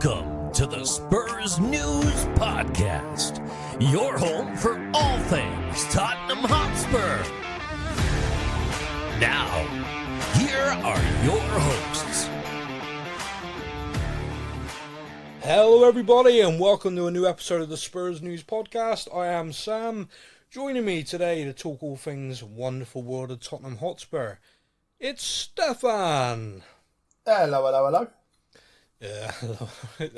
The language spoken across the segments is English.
Welcome to the Spurs News Podcast, your home for all things Tottenham Hotspur. Now, here are your hosts. Hello everybody and welcome to a new episode of the Spurs News Podcast. I am Sam. Joining me today to talk all things wonderful world of Tottenham Hotspur, it's Stefan. Hello. Yeah,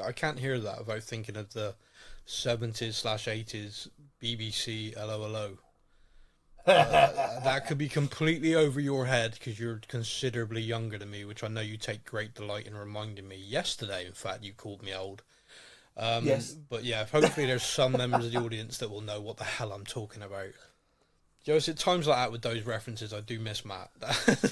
I can't hear that without thinking of the 70s/80s BBC LOLO. That could be completely over your head because you're considerably younger than me, which I know you take great delight in reminding me. Yesterday, in fact, you called me old. Yes. But yeah, hopefully there's some members of the audience that will know what the hell I'm talking about. You know, it's at times like that with those references, I do miss Matt.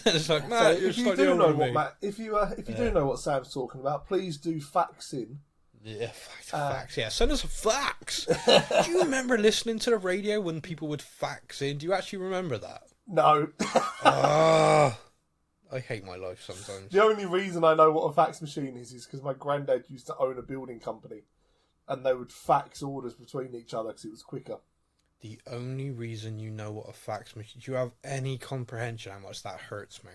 It's like, Matt, so you're if you slightly do older know than what me. Matt, if you do know what Sam's talking about, please do fax in. Yeah, fax. Yeah, send us a fax. Do you remember listening to the radio when people would fax in? Do you actually remember that? No. I hate my life sometimes. The only reason I know what a fax machine is because my granddad used to own a building company, and they would fax orders between each other because it was quicker. The only reason you know what a fax machine... Do you have any comprehension how much that hurts me?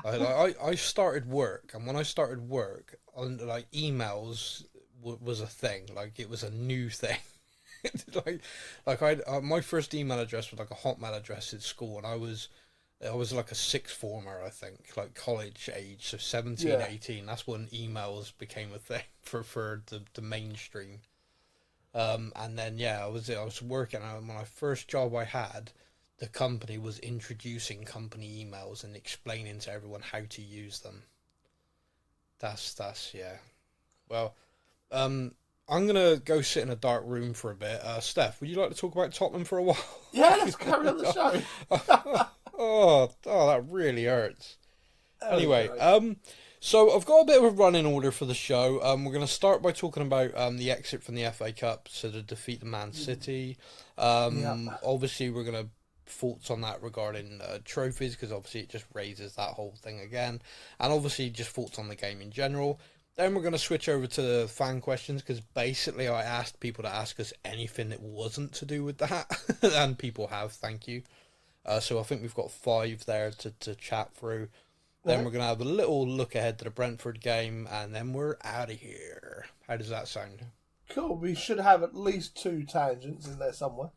I started work, and when I started work, like emails was a thing. Like, it was a new thing. My first email address was like a Hotmail address at school, and I was like a sixth former, I think, like college age, so 17, Yeah. 18. That's when emails became a thing for the mainstream. And then, yeah, I was working, and my first job I had, the company was introducing company emails and explaining to everyone how to use them. That's yeah. Well, I'm going to go sit in a dark room for a bit. Steph, would you like to talk about Tottenham for a while? Yeah, let's carry on the show. oh, that really hurts. Anyway, so I've got a bit of a running order for the show. We're going to start by talking about the exit from the FA Cup, so to defeat the Man City. Obviously, we're going to thoughts on that regarding trophies, because obviously it just raises that whole thing again. And obviously just thoughts on the game in general. Then we're going to switch over to the fan questions, because basically I asked people to ask us anything that wasn't to do with that. And people have, thank you. So I think we've got 5 there to chat through. Then we're going to have a little look ahead to the Brentford game, and then we're out of here. How does that sound? Cool. We should have at least 2 tangents in there somewhere.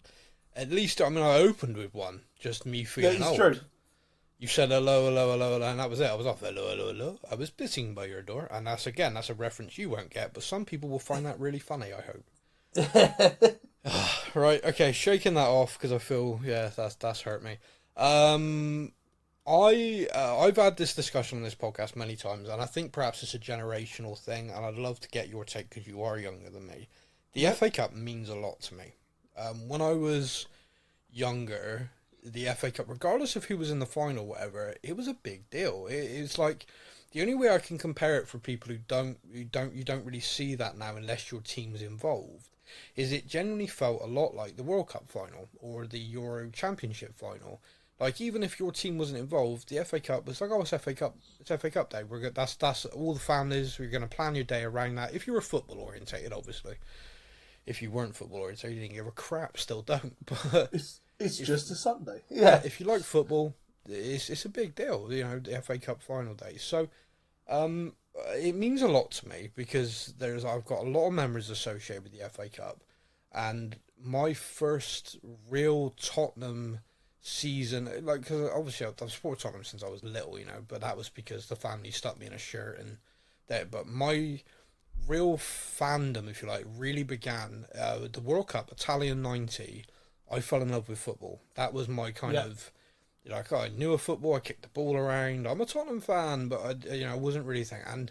At least, I mean, I opened with one. Just me feeling Yeah, it's old. true. You said hello, and that was it. I was off, hello. I was pissing by your door, and that's a reference you won't get, but some people will find that really funny, I hope. Right, okay, shaking that off, because I feel, yeah, that's hurt me. I've had this discussion on this podcast many times, and I think perhaps it's a generational thing, and I'd love to get your take because you are younger than me. The FA Cup means a lot to me. When I was younger, the FA Cup, regardless of who was in the final, whatever, it was a big deal. It's like the only way I can compare it for people who don't really see that now unless your team's involved. Is it genuinely felt a lot like the World Cup final or the Euro Championship final. Like, even if your team wasn't involved, the FA Cup was like, oh, it's FA Cup. It's FA Cup day. That's all the families. We're going to plan your day around that. If you were football orientated, obviously. If you weren't football orientated, you didn't give a crap. Still don't. But it's just a Sunday. Yeah. If you like football, it's a big deal. You know, the FA Cup final day. So, it means a lot to me because I've got a lot of memories associated with the FA Cup, and my first real Tottenham season, like, because obviously I've supported Tottenham since I was little, you know, but that was because the family stuck me in a shirt and that. But my real fandom, if you like, really began with the World Cup, Italian 90. I fell in love with football. That was my kind of, like, I knew a football, I kicked the ball around. I'm a Tottenham fan, but I wasn't really thinking. And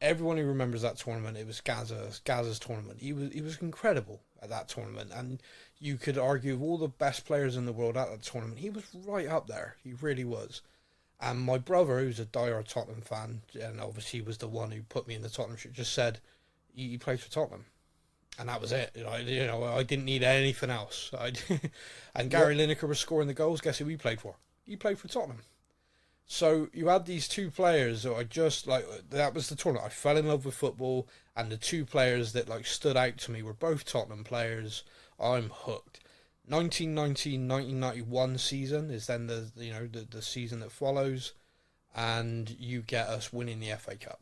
everyone who remembers that tournament, it was Gazza's tournament. He was incredible at that tournament, and you could argue with all the best players in the world at that tournament, he was right up there. He really was. And my brother, who's a diehard Tottenham fan, and obviously was the one who put me in the Tottenham shirt, just said, he plays for Tottenham. And that was it. I didn't need anything else. And Gary Lineker was scoring the goals. Guess who he played for? He played for Tottenham. So you had these two players that I just like. That was the tournament. I fell in love with football, and the two players that like stood out to me were both Tottenham players. I'm hooked. 1990-1991 season is then the season that follows, and you get us winning the FA Cup.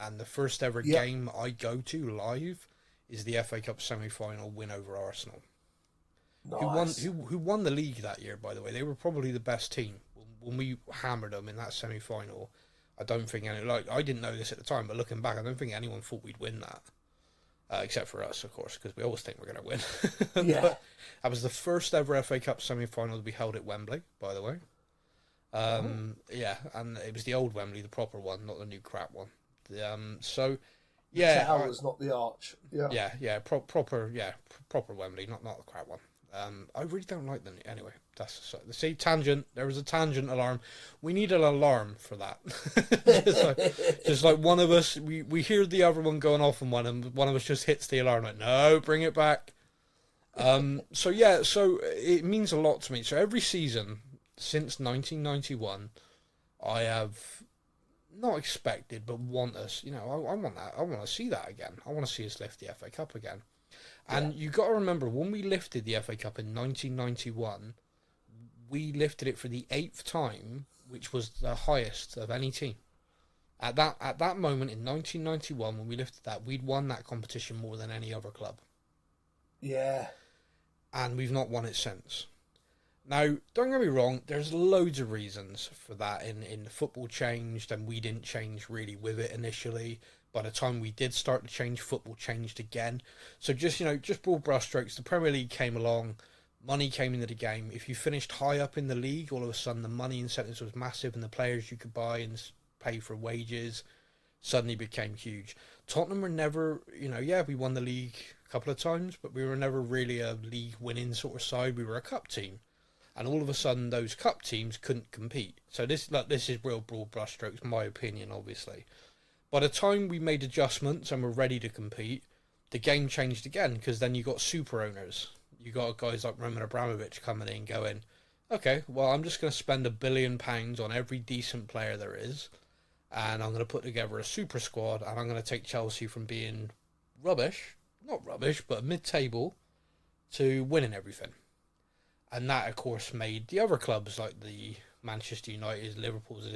And the first ever game I go to live is the FA Cup semi-final win over Arsenal. Nice. Who won the league that year, by the way. They were probably the best team. When we hammered them in that semi-final, I don't think I didn't know this at the time, but looking back, I don't think anyone thought we'd win that. Except for us, of course, because we always think we're going to win. Yeah. But that was the first ever FA Cup semi-final to be held at Wembley, by the way. Yeah, and it was the old Wembley, the proper one, not the new crap one. So, yeah, Towers, not the arch. Yeah, proper Wembley, not the crap one. I really don't like them anyway. That's see, tangent. There was a tangent alarm. We need an alarm for that. just like one of us, we hear the other one going off, and one of us just hits the alarm. Like, no, bring it back. So it means a lot to me. So every season since 1991, I have not expected, but want us. I want that. I want to see that again. I want to see us lift the FA Cup again. And you got to remember, when we lifted the FA Cup in 1991, we lifted it for the 8th time, which was the highest of any team. At that moment in 1991, when we lifted that, we'd won that competition more than any other club. Yeah. And we've not won it since. Now, don't get me wrong, there's loads of reasons for that. In football changed, and we didn't change really with it initially. By the time we did start to change, football changed again. So just broad brushstrokes, the Premier League came along, money came into the game. If you finished high up in the league, all of a sudden the money incentives was massive, and the players you could buy and pay for wages suddenly became huge. Tottenham were never, we won the league a couple of times, but we were never really a league winning sort of side. We were a cup team. And all of a sudden those cup teams couldn't compete. So this is real broad brushstrokes, my opinion, obviously. By the time we made adjustments and were ready to compete, the game changed again, because then you got super owners. You got guys like Roman Abramovich coming in going, okay, well, I'm just going to spend £1 billion on every decent player there is, and I'm going to put together a super squad, and I'm going to take Chelsea from being not rubbish, but mid-table, to winning everything. And that, of course, made the other clubs like the Manchester United, Liverpool's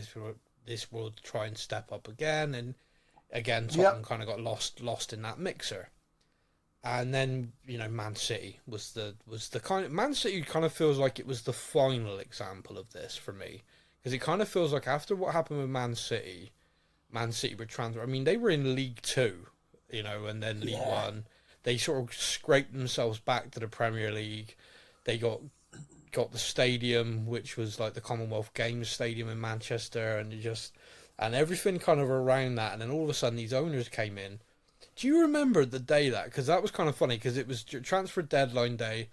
this world try and step up again, and again Tottenham kind of got lost in that mixer. And then Man City was the kind of Man City kind of feels like it was the final example of this for me, because it kind of feels like after what happened with Man City were transfer. I mean, they were in League Two, and then League One. They sort of scraped themselves back to the Premier League. They got the stadium, which was like the Commonwealth Games Stadium in Manchester, and everything kind of around that. And then all of a sudden these owners came in. Do you remember the day because that was kind of funny, because it was transfer deadline day,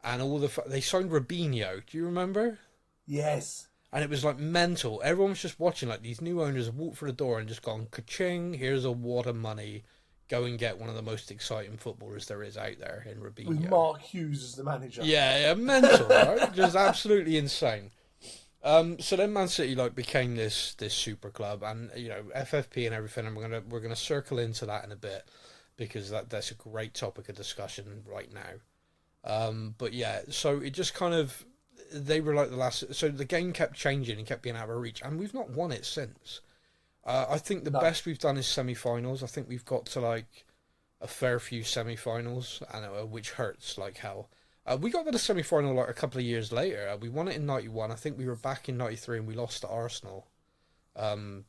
and they signed Robinho. Do you remember? Yes. And it was like mental. Everyone was just watching, like these new owners have walked through the door and just gone, ka-ching, here's a wad of money. Go and get one of the most exciting footballers there is out there in Robinho. With Mark Hughes as the manager. Yeah, mental, right? Just absolutely insane. So then Man City became this super club, and FFP and everything, and we're gonna circle into that in a bit, because that's a great topic of discussion right now. But yeah, so it just kind of, they were like the last. So the game kept changing and kept being out of reach, and we've not won it since. I think the best we've done is semi-finals. I think we've got to a fair few semi-finals, and which hurts like hell. We got to the semi-final a couple of years later. We won it in 91. I think we were back in 93 and we lost to Arsenal. Kind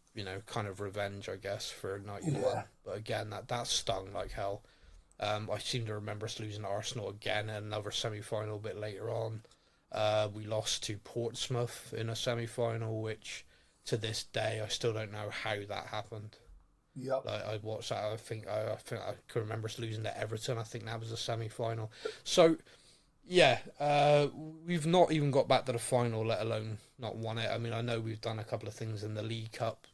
of revenge, I guess, for 91. Yeah. But again, that stung like hell. I seem to remember us losing to Arsenal again in another semi-final a bit later on. We lost to Portsmouth in a semi-final, which to this day I still don't know how that happened. Yep. I watched that. I think I can remember us losing to Everton. I think that was a semi-final. So, yeah, we've not even got back to the final, let alone not won it. I mean, I know we've done a couple of things in the League Cup.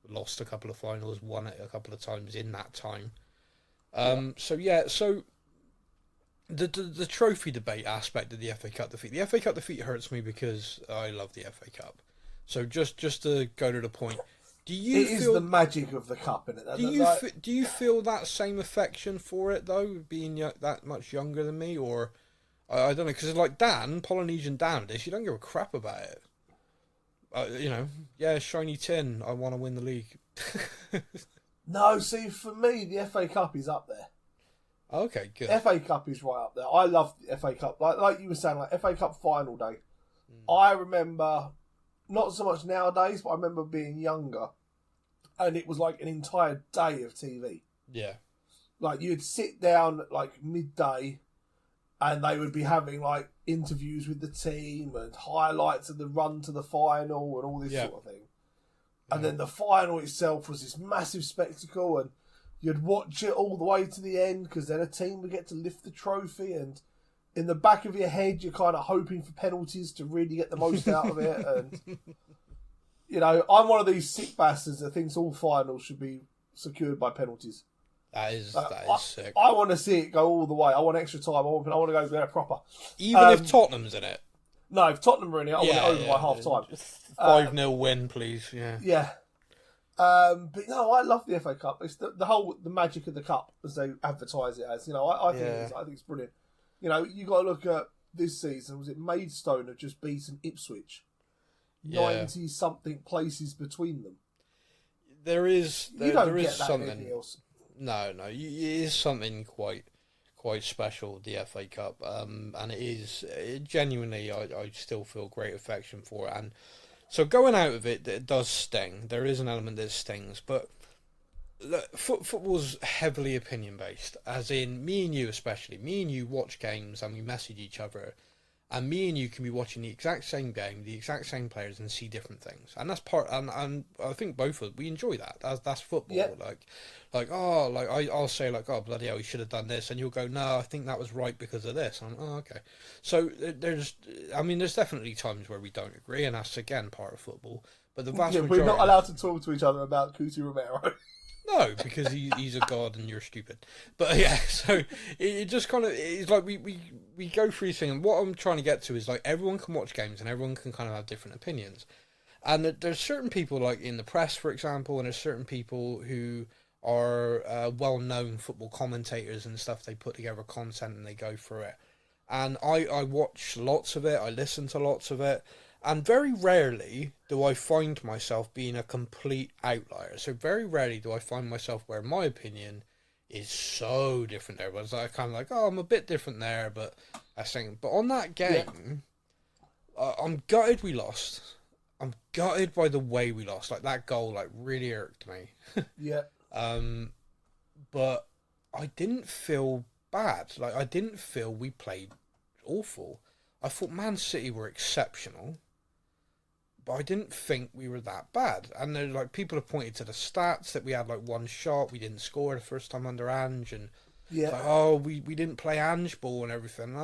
Lost a couple of finals, won it a couple of times in that time. So the trophy debate aspect of the FA Cup defeat. The FA Cup defeat hurts me because I love the FA Cup. So just to go to the point, do It you is feel the magic of the cup, isn't it? do you feel that same affection for it though, being that much younger than me, or I don't know? Because like Dan, Polynesian Dan, this you don't give a crap about it. Yeah, shiny tin. I want to win the league. No, see, for me, the FA Cup is up there. Okay, good. FA Cup is right up there. I love the FA Cup. Like you were saying, like FA Cup final day. I remember, not so much nowadays, but I remember being younger, and it was like an entire day of TV. Yeah. Like you'd sit down at like midday, and they would be having like interviews with the team and highlights of the run to the final and all this sort of thing. And then the final itself was this massive spectacle, and you'd watch it all the way to the end because then a team would get to lift the trophy, and in the back of your head you're kind of hoping for penalties to really get the most out of it. And I'm one of these sick bastards that thinks all finals should be secured by penalties. That is sick. I want to see it go all the way. I want extra time. I want to go there proper. Even if Tottenham's in it. No, if Tottenham are in it, I want it over by half time. 5-0 win, please. Yeah. Yeah. But no, I love the FA Cup. It's the magic of the cup, as they advertise it as. I think it's brilliant. You got to look at this season. Was it Maidstone have just beaten Ipswich? 90 something places between them. There is something else. No, it is something quite special, the FA Cup, and genuinely, I still feel great affection for it, and so going out of it does sting. There is an element that stings, but look, football's heavily opinion based, as in me and you especially. Me and you watch games and we message each other, and me and you can be watching the exact same game, the exact same players, and see different things. And that's and I think both of us, we enjoy that. That's football. Yeah. I'll say like, oh, bloody hell, he should have done this. And you'll go, no, I think that was right because of this. And I'm, oh, okay. So there's definitely times where we don't agree, and that's, again, part of football. But the vast majority... We're not allowed to talk to each other about Cuti Romero. No, because he's a god and you're stupid. But yeah, so it just kind of, it's like we go through things. And what I'm trying to get to is like everyone can watch games and everyone can kind of have different opinions. And there's certain people like in the press, for example, and there's certain people who are well-known football commentators and stuff. They put together content and they go through it. And I watch lots of it. I listen to lots of it. And very rarely do I find myself being a complete outlier. So very rarely do I find myself where my opinion is so different to everyone's. I kind of like, oh, I'm a bit different there, but I think. But on that game, I'm gutted we lost. I'm gutted by the way we lost. Like that goal, like really irked me. Yeah. But I didn't feel bad. Like I didn't feel we played awful. I thought Man City were exceptional. But I didn't think we were that bad. And there, like, people have pointed to the stats that we had like one shot, we didn't score the first time under Ange, and we didn't play Ange ball and everything.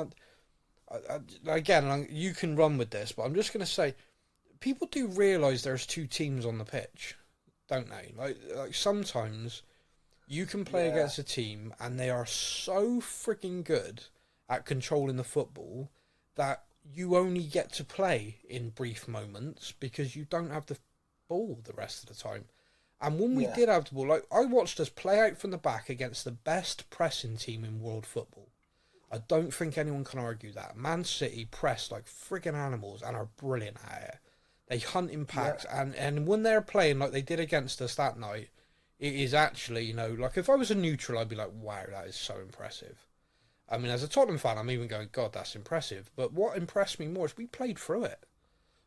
Again, you can run with this, but I'm just going to say, people do realise there's two teams on the pitch, don't they? Like sometimes you can play against a team and they are so freaking good at controlling the football that you only get to play in brief moments because you don't have the ball the rest of the time. And when we did have the ball, like I watched us play out from the back against the best pressing team in world football. I don't think anyone can argue that. Man City press like friggin' animals and are brilliant at it. They hunt in packs, and when they're playing like they did against us that night, it is actually, like if I was a neutral, I'd be like, wow, that is so impressive. I mean, as a Tottenham fan, I'm even going, God, that's impressive. But what impressed me more is we played through it.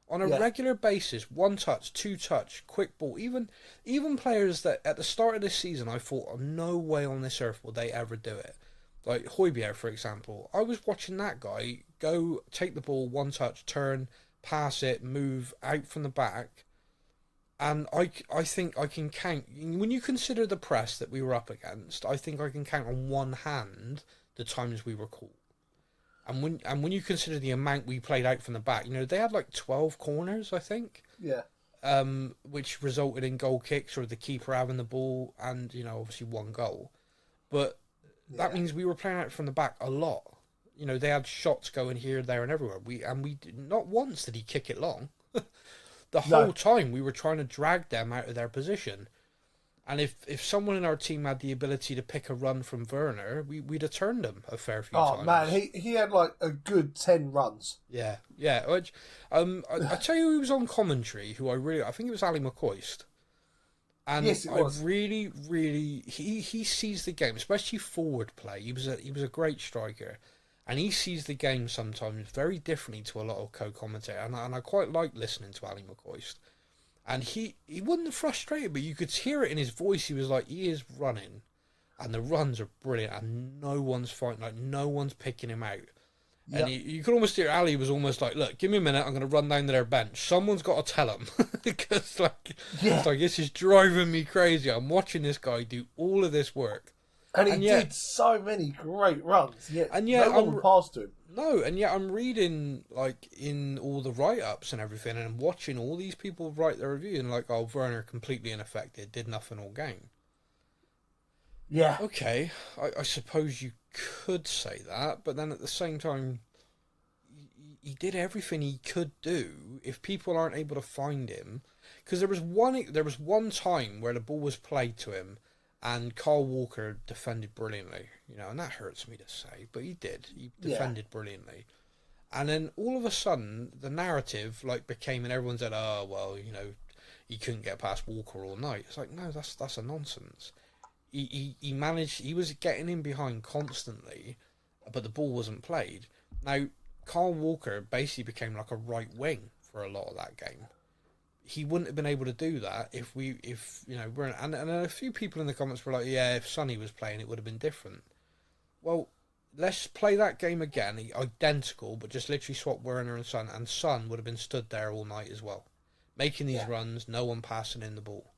On a regular basis, one touch, two touch, quick ball. Even players that at the start of this season, I thought, oh, no way on this earth will they ever do it. Like Højbjerg, for example. I was watching that guy go, take the ball, one touch, turn, pass it, move out from the back. And I think I can count, when you consider the press that we were up against, I think I can count on one hand the times we were caught. And when you consider the amount we played out from the back, they had like 12 corners, I think. Yeah. Which resulted in goal kicks or the keeper having the ball and, obviously one goal. But that means we were playing out from the back a lot. They had shots going here, there and everywhere. We not once did he kick it long. The whole time we were trying to drag them out of their position. And if someone in our team had the ability to pick a run from Werner, we'd have turned him a fair few times. Oh man, he had like a good 10 runs. Yeah. Which, I tell you, who was on commentary. I think it was Ali McCoist. And yes, it was. I really, he sees the game, especially forward play. He was a great striker, and he sees the game sometimes very differently to a lot of co-commentators. And I quite like listening to Ali McCoist. And he wasn't frustrated, but you could hear it in his voice. He was like, he is running, and the runs are brilliant, and no one's fighting, like no one's picking him out. Yep. And you could almost hear Ali was almost like, look, give me a minute, I'm going to run down to their bench. Someone's got to tell him. Because it's like, this is driving me crazy. I'm watching this guy do all of this work. And he did so many great runs. No one would pass to him. No, and yet I'm reading, like, in all the write-ups and everything, and I'm watching all these people write their review, and like, oh, Werner completely ineffective, did nothing all game. Yeah. Okay, I suppose you could say that, but then at the same time, he did everything he could do. If people aren't able to find him, because there was one time where the ball was played to him, and Kyle Walker defended brilliantly, and that hurts me to say, but he did. He defended brilliantly. And then all of a sudden, the narrative became, and everyone said, oh, well, he couldn't get past Walker all night. It's like, no, that's a nonsense. He managed, he was getting in behind constantly, but the ball wasn't played. Now, Kyle Walker basically became like a right wing for a lot of that game. He wouldn't have been able to do that if we're and a few people in the comments were like, yeah, if Sonny was playing, it would have been different. Well, let's play that game again, identical, but just literally swap Werner and Son would have been stood there all night as well, making these runs, no one passing in the ball.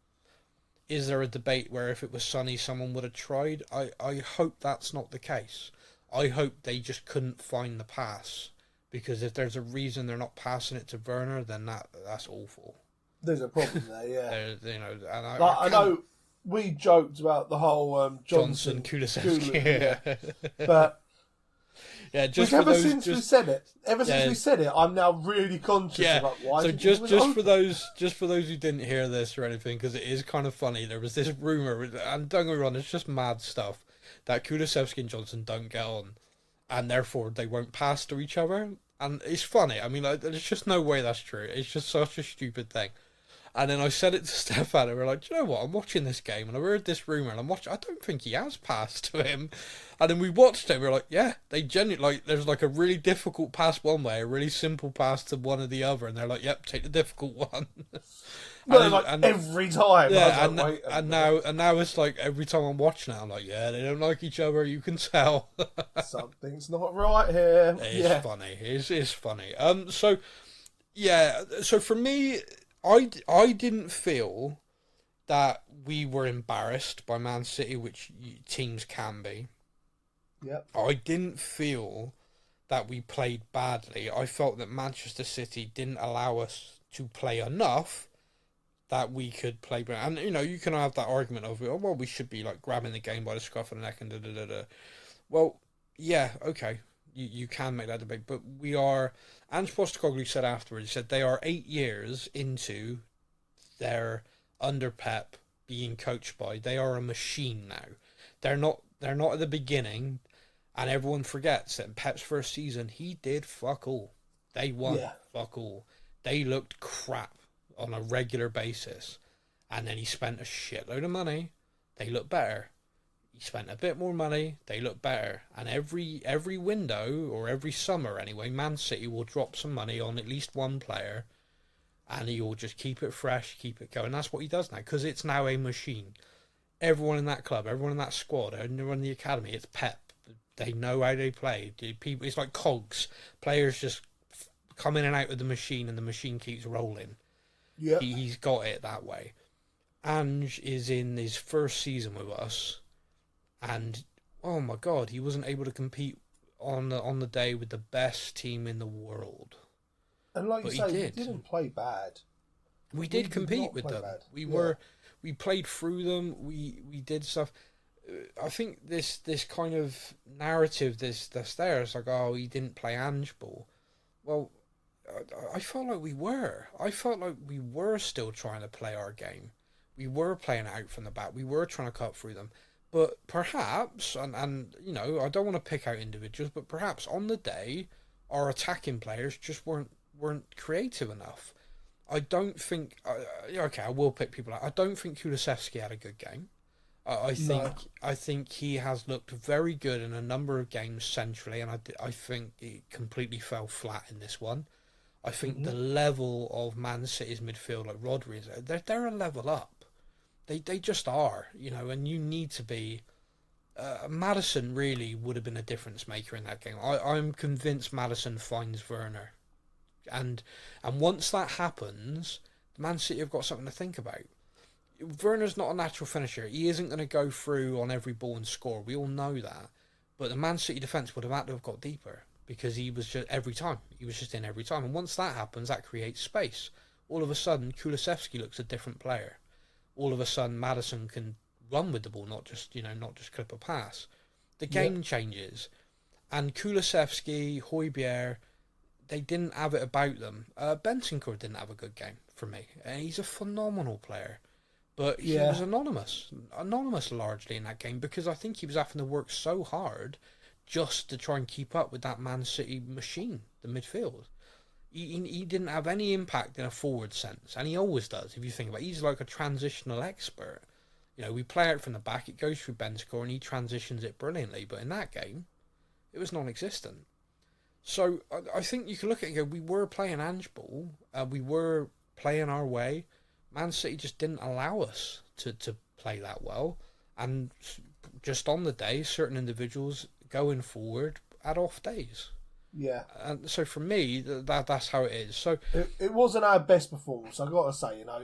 Is there a debate where if it was Sonny, someone would have tried? I hope that's not the case. I hope they just couldn't find the pass, because if there's a reason they're not passing it to Werner, then that's awful. There's a problem there, yeah. And I know we joked about the whole Johnson Kulusevski, but just ever since we said it, I'm now really conscious about why. So just for those who didn't hear this or anything, because it is kind of funny, there was this rumor, and don't get me wrong, it's just mad stuff, that Kulusevski and Johnson don't get on, and therefore they won't pass to each other. And it's funny. I mean, there's just no way that's true. It's just such a stupid thing. And then I said it to Stefan, and we're like, do you know what? I'm watching this game, and I heard this rumour, and I don't think he has passed to him. And then we watched it, and we were like, yeah, they genuinely, there's a really difficult pass one way, a really simple pass to one or the other, and they're like, yep, take the difficult one. Every time. Yeah, and now it's like every time I'm watching it, I'm like, yeah, they don't like each other, you can tell. Something's not right here. It's funny. It's funny. So for me, I didn't feel that we were embarrassed by Man City, which teams can be. Yep. I didn't feel that we played badly. I felt that Manchester City didn't allow us to play enough that we could play. And, you can have that argument of, well, we should be grabbing the game by the scruff of the neck and da-da-da-da. Well, yeah, okay. You can make that debate, but we are. Ange Postecoglou said afterwards, he said they are 8 years into their under Pep being coached by. They are a machine now. They're not at the beginning, and everyone forgets that in Pep's first season he did fuck all. They won fuck all. They looked crap on a regular basis, and then he spent a shitload of money. They look better. He spent a bit more money, they look better. And every window, or every summer anyway, Man City will drop some money on at least one player, and he will just keep it fresh, keep it going. That's what he does now, because it's now a machine. Everyone in that club, everyone in that squad, everyone in the academy, it's Pep. They know how they play. It's like cogs. Players just come in and out of the machine, and the machine keeps rolling. Yeah, he's got it that way. Ange is in his first season with us, and oh my God, he wasn't able to compete on the day with the best team in the world. And you say, we didn't play bad. We did compete with them. Bad. We played through them. We did stuff. I think this kind of narrative that's there. It's like, oh, he didn't play Ange ball. Well, I felt like we were. I felt like we were still trying to play our game. We were playing it out from the back. We were trying to cut through them. But perhaps, and you know, I don't want to pick out individuals, but perhaps on the day, our attacking players just weren't creative enough. I don't think. Okay, I will pick people out. I don't think Kulusevski had a good game. I think he has looked very good in a number of games centrally, and I think he completely fell flat in this one. I think the level of Man City's midfield, like Rodri, they're a level up. They just are, you know, and you need to be. Maddison really would have been a difference maker in that game. I'm convinced Maddison finds Werner, and once that happens, Man City have got something to think about. Werner's not a natural finisher. He isn't going to go through on every ball and score. We all know that. But the Man City defence would have had to have got deeper because he was just every time. He was just in every time. And once that happens, that creates space. All of a sudden, Kulusevski looks a different player. All of a sudden, Maddison can run with the ball, not just clip a pass. The game changes. And Kulusevski, Højbjerg, they didn't have it about them. Bentancur didn't have a good game for me. And he's a phenomenal player. But he was anonymous largely in that game because I think he was having to work so hard just to try and keep up with that Man City machine, the midfield. He didn't have any impact in a forward sense, and he always does, if you think about it. He's like a transitional expert. You know, we play out from the back, it goes through Bentancur, and he transitions it brilliantly. But in that game, it was non-existent. So I think you can look at it and go, we were playing Ange ball, we were playing our way. Man City just didn't allow us to play that well, and just on the day, certain individuals going forward had off days. Yeah, and so for me, that's how it is. So it wasn't our best performance, I got to say, you know.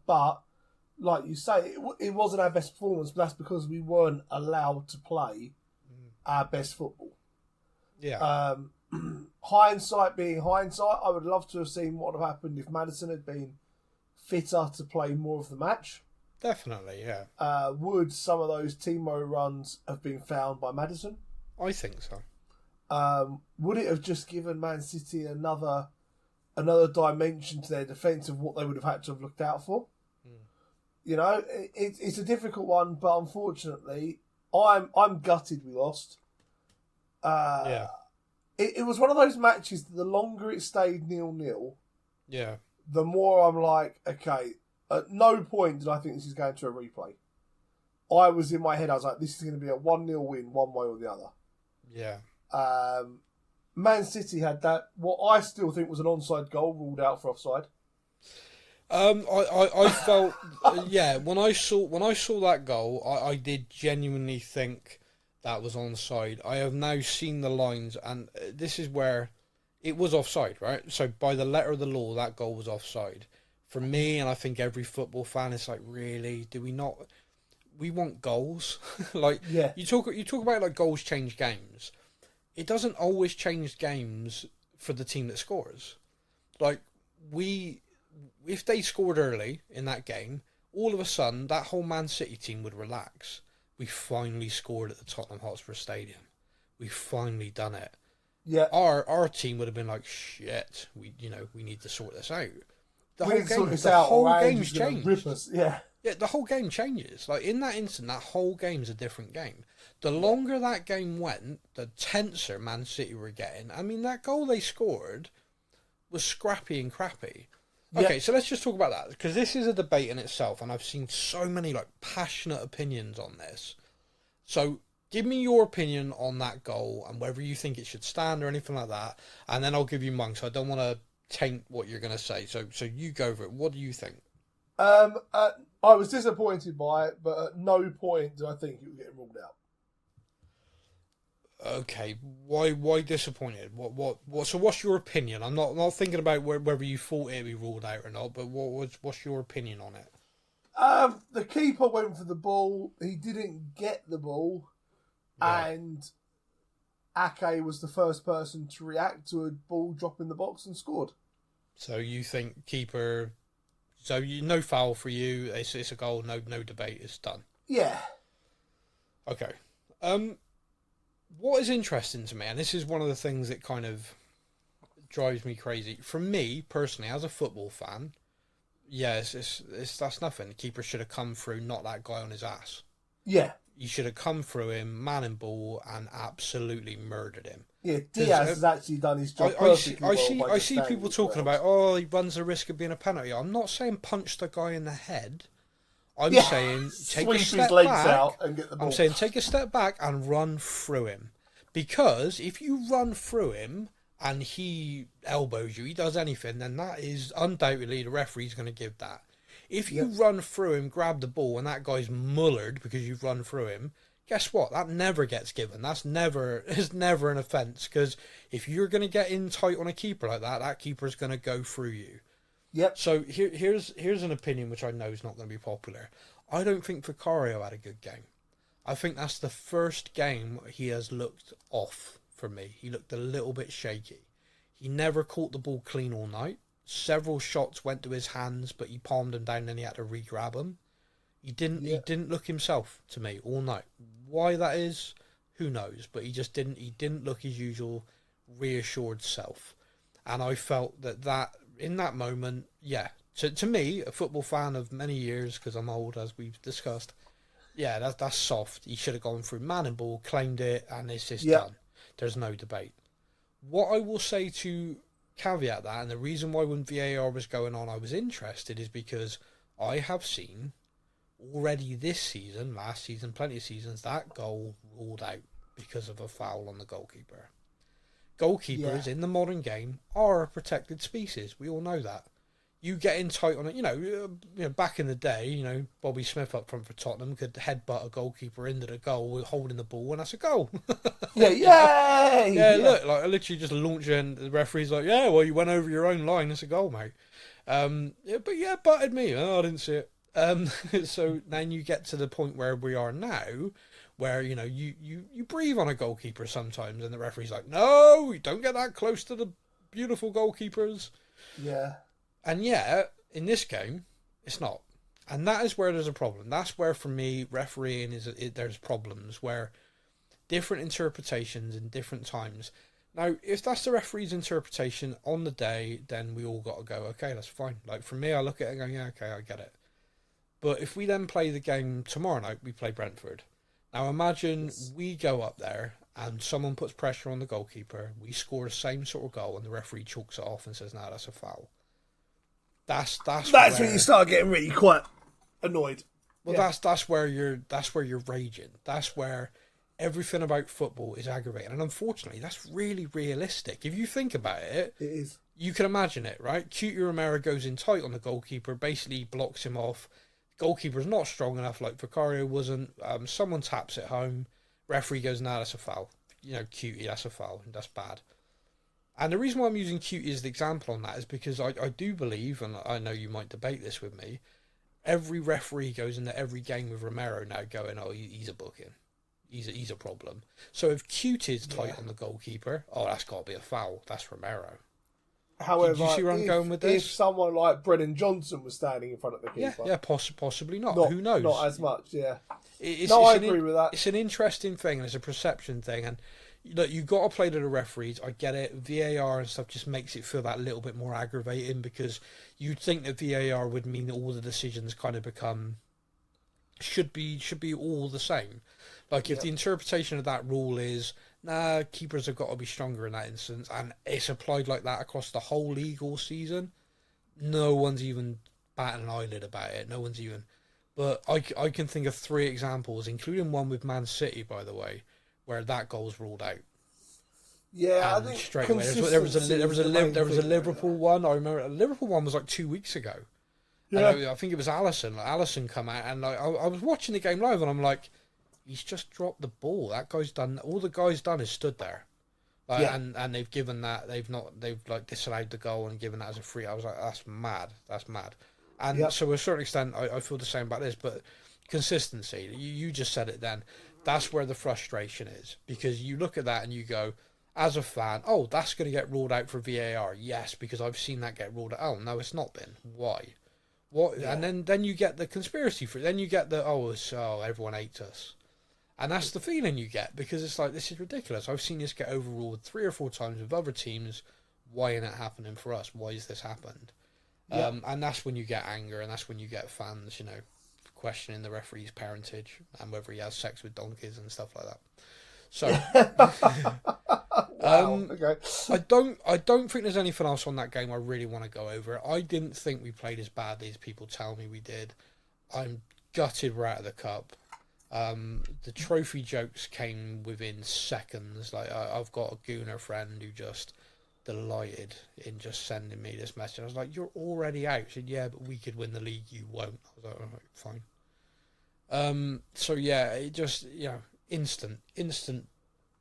But like you say, it wasn't our best performance, but that's because we weren't allowed to play our best football. Yeah. Hindsight being hindsight, I would love to have seen what would have happened if Maddison had been fitter to play more of the match. Definitely, yeah. Would some of those Timo runs have been found by Maddison? I think so. Would it have just given Man City another dimension to their defence of what they would have had to have looked out for? You know, it's a difficult one, but unfortunately, I'm gutted we lost. It was one of those matches that the longer it stayed 0-0, the more I'm like, okay, at no point did I think this is going to a replay. I was in my head, I was like, this is going to be a 1-0 win, one way or the other. Yeah. Man City had that, what I still think was an onside goal ruled out for offside. I felt, when I saw that goal, I did genuinely think that was onside. I have now seen the lines, and this is where it was offside, right? So by the letter of the law, that goal was offside. For me, and I think every football fan, it's like, really, do we not? We want goals. You talk about like goals change games. It doesn't always change games for the team that scores. Like if they scored early in that game, all of a sudden that whole Man City team would relax. We finally scored at the Tottenham Hotspur Stadium. We've finally done it. Yeah, our team would have been like, shit. We need to sort this out. The whole game's changed. Yeah, the whole game changes. Like in that instant, that whole game's a different game. The longer that game went, the tenser Man City were getting. I mean, that goal they scored was scrappy and crappy. Okay, so let's just talk about that, because this is a debate in itself, and I've seen so many like passionate opinions on this. So give me your opinion on that goal and whether you think it should stand or anything like that, and then I'll give you mine. So I don't want to taint what you're going to say. So you go for it. What do you think? I was disappointed by it, but at no point did I think it would get ruled out. Okay, why disappointed? What? So what's your opinion? I'm not thinking about whether you thought it'd be ruled out or not, but what's your opinion on it? The keeper went for the ball. He didn't get the ball, and Ake was the first person to react to a ball drop in the box and scored. So you think keeper? So no foul for you. It's a goal. No debate. It's done. Yeah. Okay. What is interesting to me, and this is one of the things that kind of drives me crazy. For me personally, as a football fan, yeah, that's nothing. The keeper should have come through, not that guy on his ass. Yeah. You should have come through him, man and ball, and absolutely murdered him. Yeah, Diaz has actually done his job perfectly I see people talking about, oh, he runs the risk of being a penalty. I'm not saying punch the guy in the head. I'm saying take a step back. Out and get the ball. I'm saying take a step back and run through him. Because if you run through him and he elbows you, he does anything, then that is undoubtedly the referee's going to give that. If you run through him, grab the ball, and that guy's mullered because you've run through him, guess what? That never gets given. It's never an offence, because if you're going to get in tight on a keeper like that, that keeper's going to go through you. Yep. So here's an opinion which I know is not going to be popular. I don't think Vicario had a good game. I think that's the first game he has looked off for me. He looked a little bit shaky. He never caught the ball clean all night. Several shots went to his hands, but he palmed them down and then he had to re-grab them. He didn't look himself to me all night. Why that is, who knows? But he just didn't look his usual reassured self. And I felt that in that moment, to me, a football fan of many years, because I'm old, as we've discussed, that's soft. He should have gone through man and ball, claimed it, and it's just done. There's no debate. What I will say to caveat that, and the reason why when VAR was going on I was interested, is because I have seen already this season, last season, plenty of seasons, that goal ruled out because of a foul on the goalkeeper. Goalkeepers in the modern game are a protected species. We all know that. You get in tight on it, you know, back in the day, Bobby Smith up front for Tottenham could headbutt a goalkeeper into the goal holding the ball, and that's a goal. Look, like I literally just launch in, the referee's like, well, you went over your own line, it's a goal, mate. Butted me. Oh, I didn't see it. So then you get to the point where we are now, where, you breathe on a goalkeeper sometimes, and the referee's like, no, you don't get that close to the beautiful goalkeepers. Yeah. And in this game, it's not. And that is where there's a problem. That's where, for me, refereeing there's problems, where different interpretations in different times. Now, if that's the referee's interpretation on the day, then we all got to go, okay, that's fine. Like, for me, I look at it and go, yeah, okay, I get it. But if we then play the game tomorrow night, we play Brentford. Now, imagine we go up there and someone puts pressure on the goalkeeper, we score the same sort of goal, and the referee chalks it off and says, no, that's a foul. That's when you start getting really quite annoyed. Well, that's where you're raging. That's where everything about football is aggravating, and unfortunately, that's really realistic. If you think about it, it is. You can imagine it, right? Cutie Romero goes in tight on the goalkeeper, basically blocks him off. Goalkeeper's not strong enough, like Vicario wasn't. Someone taps it home. Referee goes, "Nah, that's a foul." Cutie, that's a foul, and that's bad. And the reason why I'm using Cutie as the example on that is because I do believe, and I know you might debate this with me, every referee goes into every game with Romero now going, oh, he's a booking. He's a problem. So if Cutie's tight on the goalkeeper, oh, that's got to be a foul. That's Romero. However, do you see where I'm going with this? If someone like Brennan Johnson was standing in front of the keeper... Possibly not. Who knows? Not as much, I agree with that. It's an interesting thing, and it's a perception thing, and look, you got to play to the referees. I get it. VAR and stuff just makes it feel that little bit more aggravating, because you'd think that VAR would mean that all the decisions kind of become should be all the same. Like if the interpretation of that rule is, nah, keepers have got to be stronger in that instance, and it's applied like that across the whole league all season, no one's even batting an eyelid about it. No one's even. But I can think of 3 examples, including one with Man City, by the way, where that goal's ruled out. Yeah, and I think straight away. There was a Liverpool one. I remember a Liverpool one was like 2 weeks ago. Yeah. And I think it was Alisson. Alisson come out, and I was watching the game live, and I'm like, he's just dropped the ball. That guy's done. All the guy's done is stood there, and they've given that. They've like disallowed the goal and given that as a free. I was like, that's mad. That's mad. And so to a certain extent, I feel the same about this. But consistency. You just said it then. That's where the frustration is, because you look at that and you go, as a fan, oh, that's going to get ruled out for VAR. Yes, because I've seen that get ruled out. Oh, no, it's not been. Why? What? Yeah. And then you get the conspiracy for it. Then you get the, everyone hates us. And that's the feeling you get, because it's like, this is ridiculous. I've seen this get overruled 3 or 4 times with other teams. why isn't it happening for us? Why has this happened? And that's when you get anger, and that's when you get fans, questioning the referee's parentage and whether he has sex with donkeys and stuff like that. So, Okay. I don't think there's anything else on that game I really want to go over. I didn't think we played as badly as people tell me we did. I'm gutted we're out of the cup. The trophy jokes came within seconds. Like I've got a Gooner friend who just delighted in just sending me this message. I was like, "You're already out." She said, "Yeah, but we could win the league. You won't." I was like, "All right, fine." So yeah, it just instant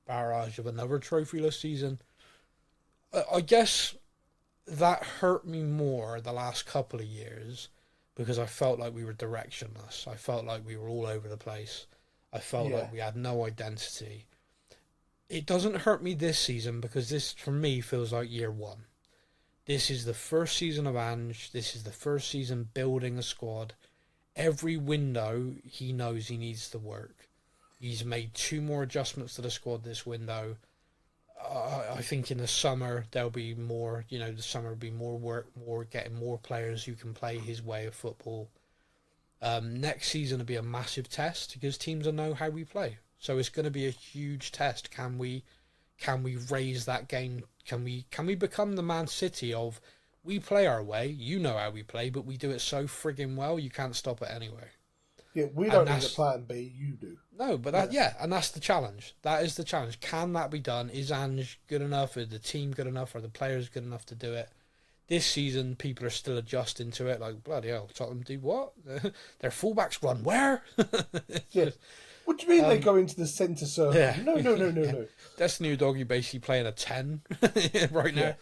barrage of another trophyless season. I guess that hurt me more the last couple of years because I felt like we were directionless. I felt like we were all over the place. I felt like we had no identity. It doesn't hurt me this season because this, for me, feels like year one. This is the first season of Ange. This is the first season building a squad. Every window, he knows he needs to work. He's made 2 more adjustments to the squad this window. I think in the summer, there'll be more, the summer will be more work, getting more players who can play his way of football. Next season will be a massive test because teams will know how we play. So it's going to be a huge test. Can we raise that game? Can we become the Man City of we play our way, you know how we play, but we do it so friggin' well you can't stop it anyway. Yeah, we don't need a plan B, you do. No, but and that's the challenge. That is the challenge. Can that be done? Is Ange good enough? Is the team good enough? Are the players good enough to do it? This season, people are still adjusting to it. Like, bloody hell, Tottenham do what? Their fullbacks run where? What do you mean they go into the centre circle? Yeah. No. Destiny Udogie basically playing a 10 right now.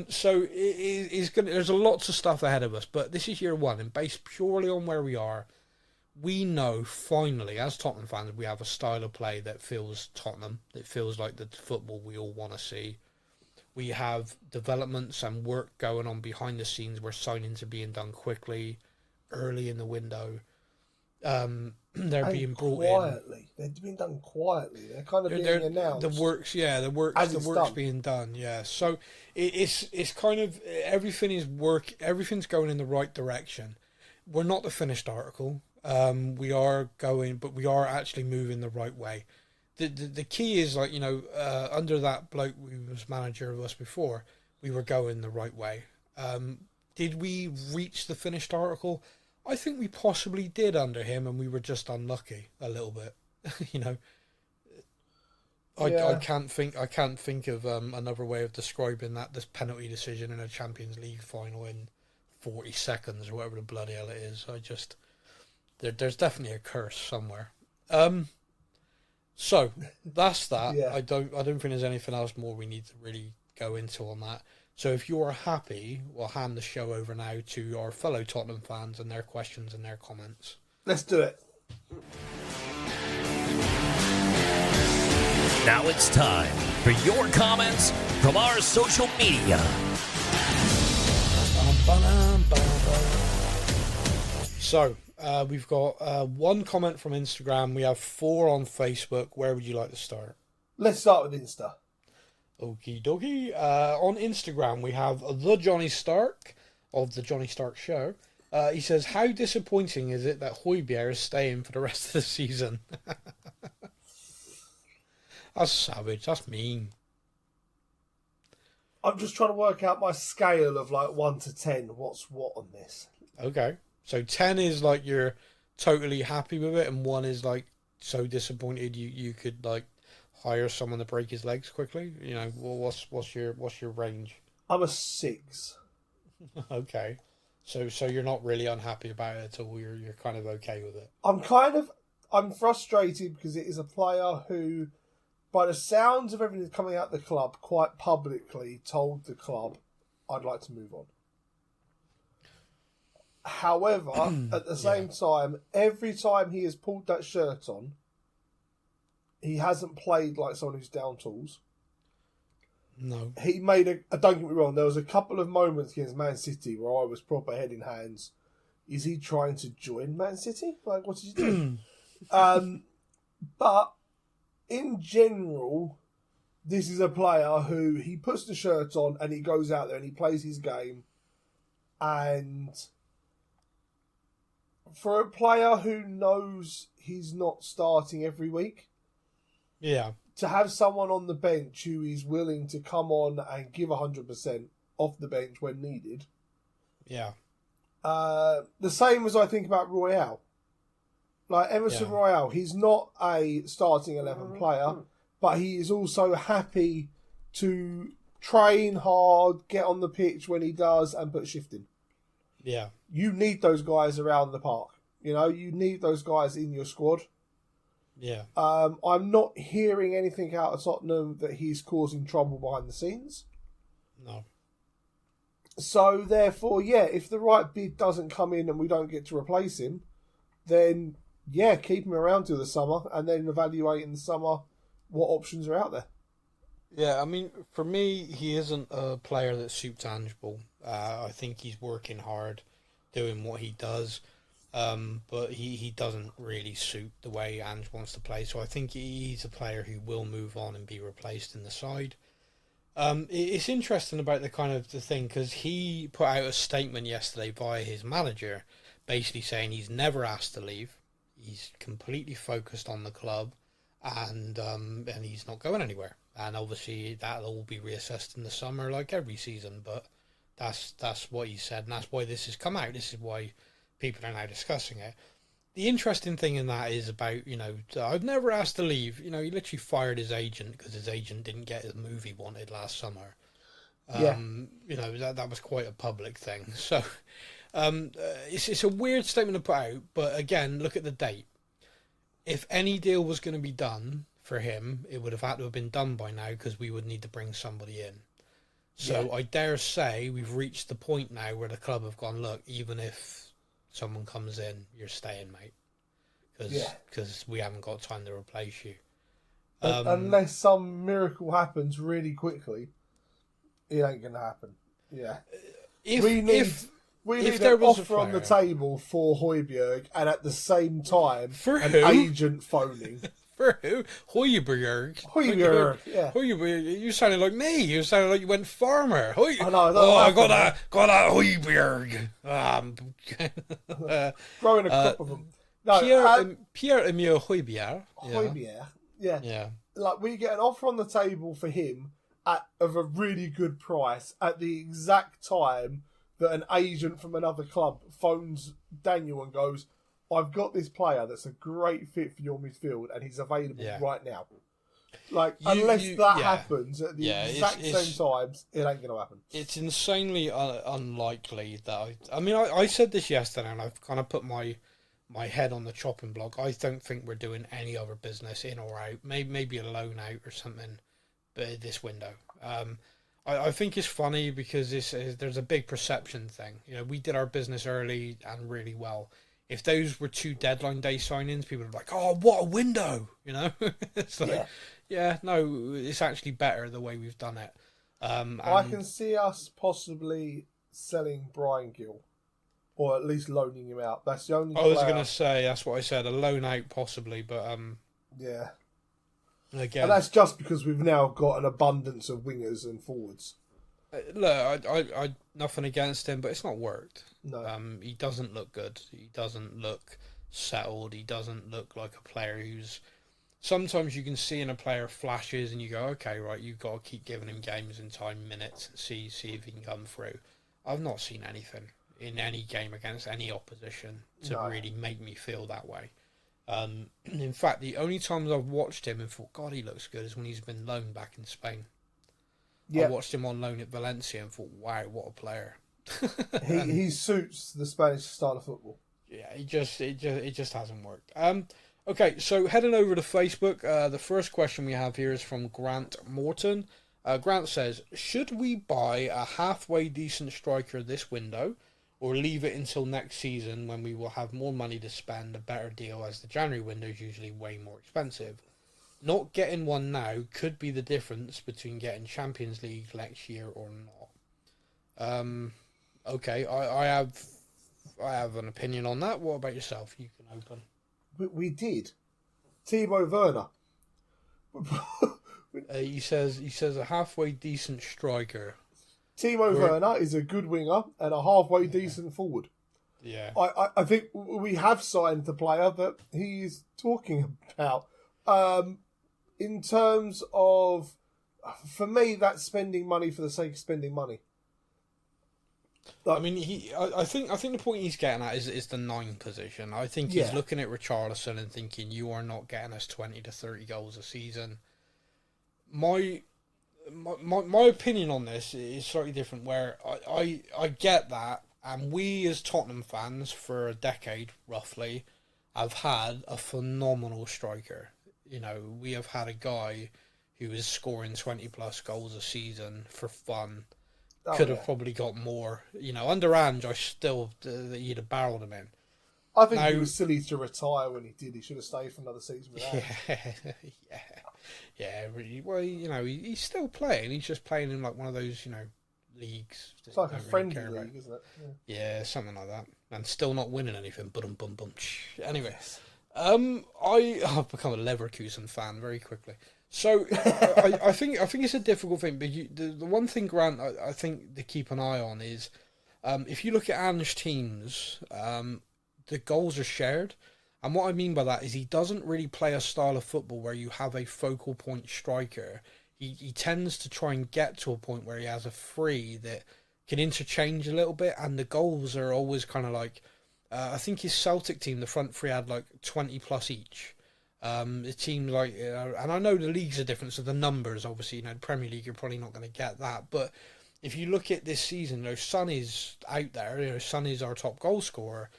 So there's a lots of stuff ahead of us, but this is year one, and based purely on where we are, we know finally, as Tottenham fans, we have a style of play that feels Tottenham. It feels like the football we all want to see. We have developments and work going on behind the scenes where signings are being done quickly, early in the window. They're being brought quietly. They're being done quietly. They're kind of being announced. The work's being done. Yeah, so it's kind of everything's going in the right direction. We're not the finished article. We are going, but we are actually moving the right way. The key is under that bloke who was manager of us before, we were going the right way. Did we reach the finished article? I think we possibly did under him, and we were just unlucky a little bit. I can't think of another way of describing this penalty decision in a Champions League final in 40 seconds or whatever the bloody hell it is. There's definitely a curse somewhere. So that's that. Yeah. I don't think there's anything else more we need to really go into on that. So if you're happy, we'll hand the show over now to our fellow Tottenham fans and their questions and their comments. Let's do it. Now it's time for your comments from our social media. So we've got 1 comment from Instagram. We have 4 on Facebook. Where would you like to start? Let's start with Insta. Okie dokie. On Instagram, we have the Johnny Stark of the Johnny Stark Show. He says, "How disappointing is it that Højbjerg is staying for the rest of the season?" That's savage. That's mean. I'm just trying to work out my scale of 1 to 10. What's what on this? Okay. So 10 is you're totally happy with it, and 1 is so disappointed you could hire someone to break his legs quickly. What's your range? I'm a 6. Okay. So you're not really unhappy about it at all. You're kind of okay with it. I'm frustrated because it is a player who, by the sounds of everything that's coming out of the club, quite publicly told the club, "I'd like to move on." However, at the same time, every time he has pulled that shirt on, he hasn't played like someone who's down tools. No. He made don't get me wrong, there was a couple of moments against Man City where I was proper head in hands. Is he trying to join Man City? What did he do? But in general, this is a player who he puts the shirt on and he goes out there and he plays his game. And for a player who knows he's not starting every week, to have someone on the bench who is willing to come on and give 100% off the bench when needed. The same as I think about Royale. Like Emerson Royale, he's not a starting 11 player, but he is also happy to train hard, get on the pitch when he does, and put shift in. Yeah. You need those guys around the park. You know, you need those guys in your squad. Yeah. I'm not hearing anything out of Tottenham that he's causing trouble behind the scenes. No. So, therefore, if the right bid doesn't come in and we don't get to replace him, then, keep him around till the summer and then evaluate in the summer what options are out there. Yeah, I mean, for me, he isn't a player that's super tangible. I think he's working hard, doing what he does, but he doesn't really suit the way Ange wants to play. So I think he's a player who will move on and be replaced in the side. It's interesting about the thing, because he put out a statement yesterday via his manager, basically saying he's never asked to leave. He's completely focused on the club, and he's not going anywhere. And obviously that'll all be reassessed in the summer, like every season. But that's what he said, and that's why this has come out. This is why people are now discussing it. The interesting thing in that is about, I've never asked to leave. He literally fired his agent because his agent didn't get his move he wanted last summer. That was quite a public thing. So it's a weird statement to put out. But again, look at the date. If any deal was going to be done for him, it would have had to have been done by now, because we would need to bring somebody in. So I dare say we've reached the point now where the club have gone, look, even if someone comes in, you're staying, mate, because we haven't got time to replace you. Unless some miracle happens really quickly, it ain't going to happen. Yeah. We need an offer on the table for Højbjerg, and at the same time, agent phoning. For who? Højbjerg. Yeah. Højbjerg. You sounded like me. You sounded like you went farmer. I know. I got that Højbjerg. Growing a crop of them. No, Pierre-Emile Højbjerg. Højbjerg. Yeah. Like, we get an offer on the table for him of a really good price at the exact time that an agent from another club phones Daniel and goes, I've got this player that's a great fit for your midfield, and he's available right now. Like, unless that happens at the exact same times, it ain't going to happen. It's insanely unlikely that I said this yesterday, and I've kind of put my head on the chopping block. I don't think we're doing any other business in or out. Maybe a loan out or something, but this window. I think it's funny because there's a big perception thing. We did our business early and really well. If those were 2 deadline day signings, people would be like, oh, what a window, It's like, no, it's actually better the way we've done it. I can see us possibly selling Brian Gill, or at least loaning him out. That's the only I was going to say, that's what I said, a loan out possibly, but... yeah. Again, and that's just because we've now got an abundance of wingers and forwards. Look, I nothing against him, but it's not worked. No. He doesn't look good. He doesn't look settled. He doesn't look like a player who's... Sometimes you can see in a player flashes and you go, okay, right, you've got to keep giving him games and time, minutes, and see if he can come through. I've not seen anything in any game against any opposition to really make me feel that way. In fact, the only times I've watched him and thought, God, he looks good, is when he's been loaned back in Spain. I watched him on loan at Valencia and thought, wow, what a player. he suits the Spanish style of football. Yeah, it just hasn't worked. Okay, so heading over to Facebook, the first question we have here is from Grant Morton. Grant says, should we buy a halfway decent striker this window, or leave it until next season when we will have more money to spend, a better deal, as the January window is usually way more expensive? Not getting one now could be the difference between getting Champions League next year or not. Okay, I have an opinion on that. What about yourself? You can open. We did. Timo Werner. He says a halfway decent striker. Timo Werner is a good winger and a halfway decent forward. Yeah. I think we have signed the player that he's talking about. In terms of, for me, that's spending money for the sake of spending money. I mean, I think the point he's getting at is the 9 position. I think he's looking at Richarlison and thinking, you are not getting us 20 to 30 goals a season. My opinion on this is slightly different, where I get that, and we as Tottenham fans for a decade roughly have had a phenomenal striker. You know, we have had a guy who is scoring 20 plus goals a season for fun. Could have probably got more. You know, under Ange, I still you'd have barreled him in. I think he was silly to retire when he did. He should have stayed for another season with that. Yeah. Really. Well, you know, he's still playing. He's just playing in like one of those, you know, leagues. It's like a friendly league, isn't it? Yeah, something like that. And still not winning anything. Bum. Anyway, I've become a Leverkusen fan very quickly. So I think it's a difficult thing, but the one thing, Grant, I think to keep an eye on is if you look at Ange teams, the goals are shared, and what I mean by that is he doesn't really play a style of football where you have a focal point striker. He tends to try and get to a point where he has a free that can interchange a little bit, and the goals are always kind of like I think his Celtic team, the front three had like 20 plus each. It seemed like, and I know the leagues are different, so the numbers, obviously, you know, the Premier League, you're probably not going to get that. But if you look at this season, you know, Sonny's out there. You know, Sonny's our top goal scorer.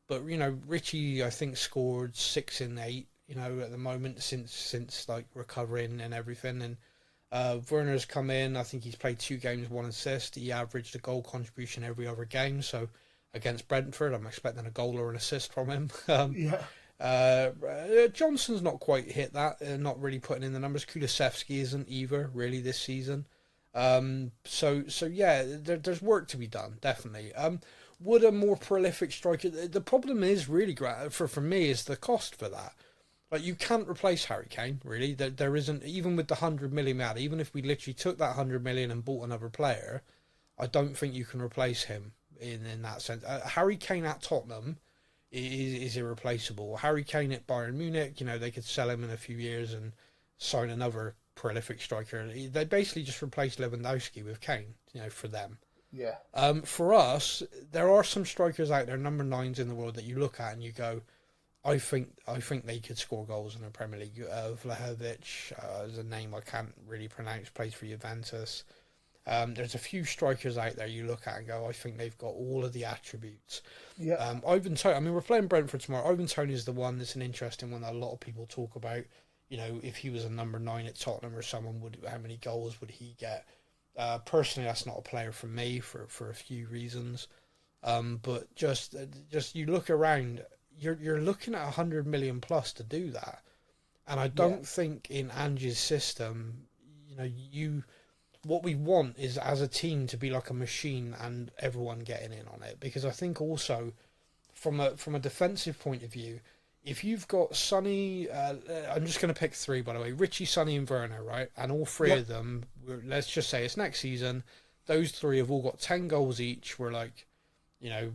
But, you know, Richie, I think, scored 6 in 8, you know, at the moment since like recovering and everything. And Werner's come in. I think he's played 2 games, 1 assist. He averaged a goal contribution every other game. So against Brentford, I'm expecting a goal or an assist from him. Johnson's not quite hit that, not really putting in the numbers. Kulusevski isn't either really this season. So yeah, there's work to be done, definitely. Would a more prolific striker? The problem is really, for me, is the cost for that. Like, you can't replace Harry Kane, really. There isn't, even with the 100 million out, even if we literally took that 100 million and bought another player, I don't think you can replace him in that sense. Harry Kane at Tottenham is irreplaceable. Harry Kane at Bayern Munich, you know, they could sell him in a few years and sign another prolific striker. They basically just replaced Lewandowski with Kane, you know, for them. Yeah. For us, there are some strikers out there, number 9s in the world, that you look at and you go, I think they could score goals in the Premier League. Vlahovic is a name I can't really pronounce, plays for Juventus. There's a few strikers out there you look at and go, I think they've got all of the attributes. Yeah. Ivan Toney, I mean, we're playing Brentford tomorrow. Ivan Toney is the one that's an interesting one that a lot of people talk about. You know, if he was a number 9 at Tottenham or someone, how many goals would he get? Personally, that's not a player for me for a few reasons. But just you look around, you're looking at 100 million plus to do that. And I don't think in Ange's system, you know, what we want is, as a team, to be like a machine and everyone getting in on it. Because I think also, from a defensive point of view, if you've got Sonny, I'm just going to pick 3, by the way, Richie, Sonny and Werner, right? And all 3 of them, let's just say it's next season, those 3 have all got 10 goals each. We're like, you know,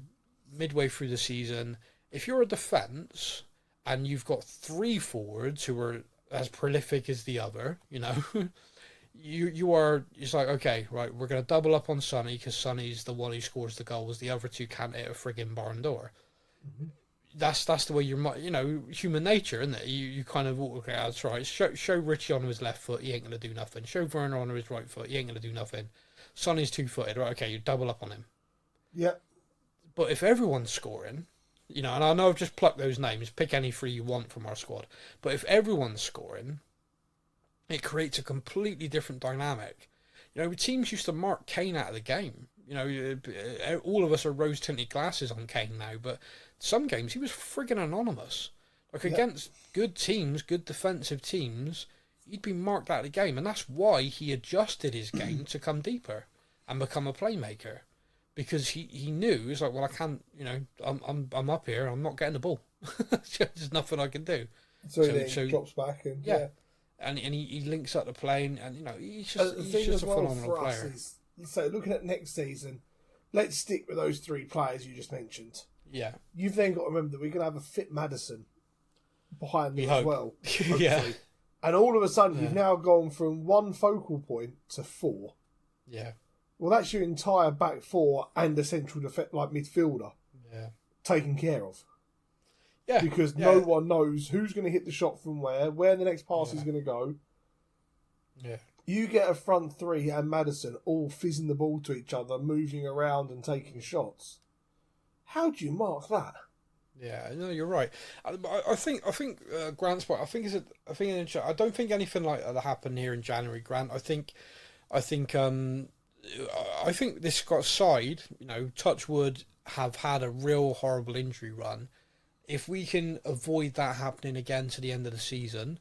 midway through the season. If you're a defence and you've got 3 forwards who are as prolific as the other, you know... You are, it's like, okay, right, we're going to double up on Sonny because Sonny's the one who scores the goals. The other 2 can't hit a friggin' barn door. Mm-hmm. That's the way you're, you know, human nature, isn't it? You kind of, okay, that's right. Show Richie on his left foot, he ain't going to do nothing. Show Werner on his right foot, he ain't going to do nothing. Sonny's 2-footed, right, okay, you double up on him. Yeah. But if everyone's scoring, you know, and I know I've just plucked those names, pick any 3 you want from our squad, but if everyone's scoring, it creates a completely different dynamic. You know, teams used to mark Kane out of the game. You know, all of us are rose-tinted glasses on Kane now, but some games he was friggin' anonymous. Like, against good teams, good defensive teams, he'd be marked out of the game, and that's why he adjusted his game to come deeper and become a playmaker, because he knew, he's like, well, I can't, you know, I'm up here, I'm not getting the ball. There's nothing I can do. So he drops back and and he links up the play, and you know he's just a well phenomenal player. So looking at next season, let's stick with those three players you just mentioned. Yeah, you've then got to remember that we're going to have a fit Madison behind them as well. Yeah, and all of a sudden you've now gone from one focal point to four. Yeah. Well, that's your entire back four and a central midfielder. Yeah. Taken care of. Yeah. Because no one knows who's going to hit the shot from where the next pass is going to go. Yeah. You get a front three and Madison all fizzing the ball to each other, moving around and taking shots. How do you mark that? Yeah, no, you're right. I think Grant's point. I don't think anything like that happened here in January, Grant. I think this got side. You know, touch wood, have had a real horrible injury run. If we can avoid that happening again to the end of the season,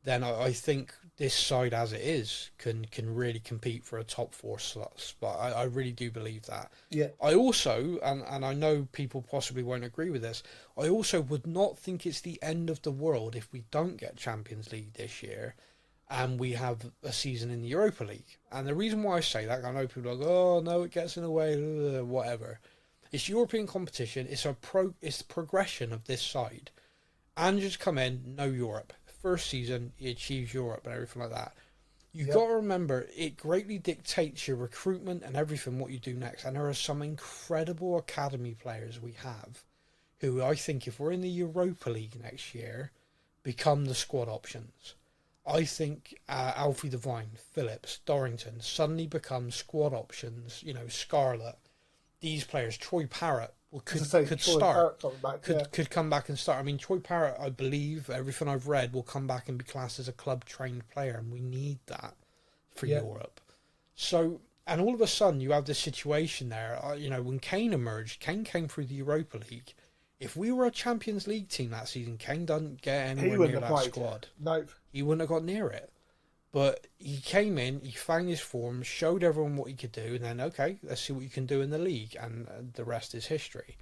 then I think this side as it is can really compete for a top four spot. I really do believe that. Yeah. I also, and I know people possibly won't agree with this, I also would not think it's the end of the world if we don't get Champions League this year and we have a season in the Europa League. And the reason why I say that, I know people are like, oh no, it gets in the way, whatever. It's European competition. It's the progression of this side. Andrew's come in, no Europe. First season, he achieves Europe and everything like that. You've got to remember, it greatly dictates your recruitment and everything, what you do next. And there are some incredible academy players we have who I think, if we're in the Europa League next year, become the squad options. I think Alfie Devine, Phillips, Dorrington suddenly become squad options. You know, Scarlett, these players, Troy Parrott could start. Could come back and start. I mean, Troy Parrott, I believe, everything I've read, will come back and be classed as a club-trained player, and we need that for Europe. So, and all of a sudden, you have this situation there. You know, when Kane emerged, Kane came through the Europa League. If we were a Champions League team that season, Kane doesn't get anywhere near that squad. Nope. He wouldn't have got near it. But he came in, he found his form, showed everyone what he could do, and then, okay, let's see what you can do in the league, and the rest is history.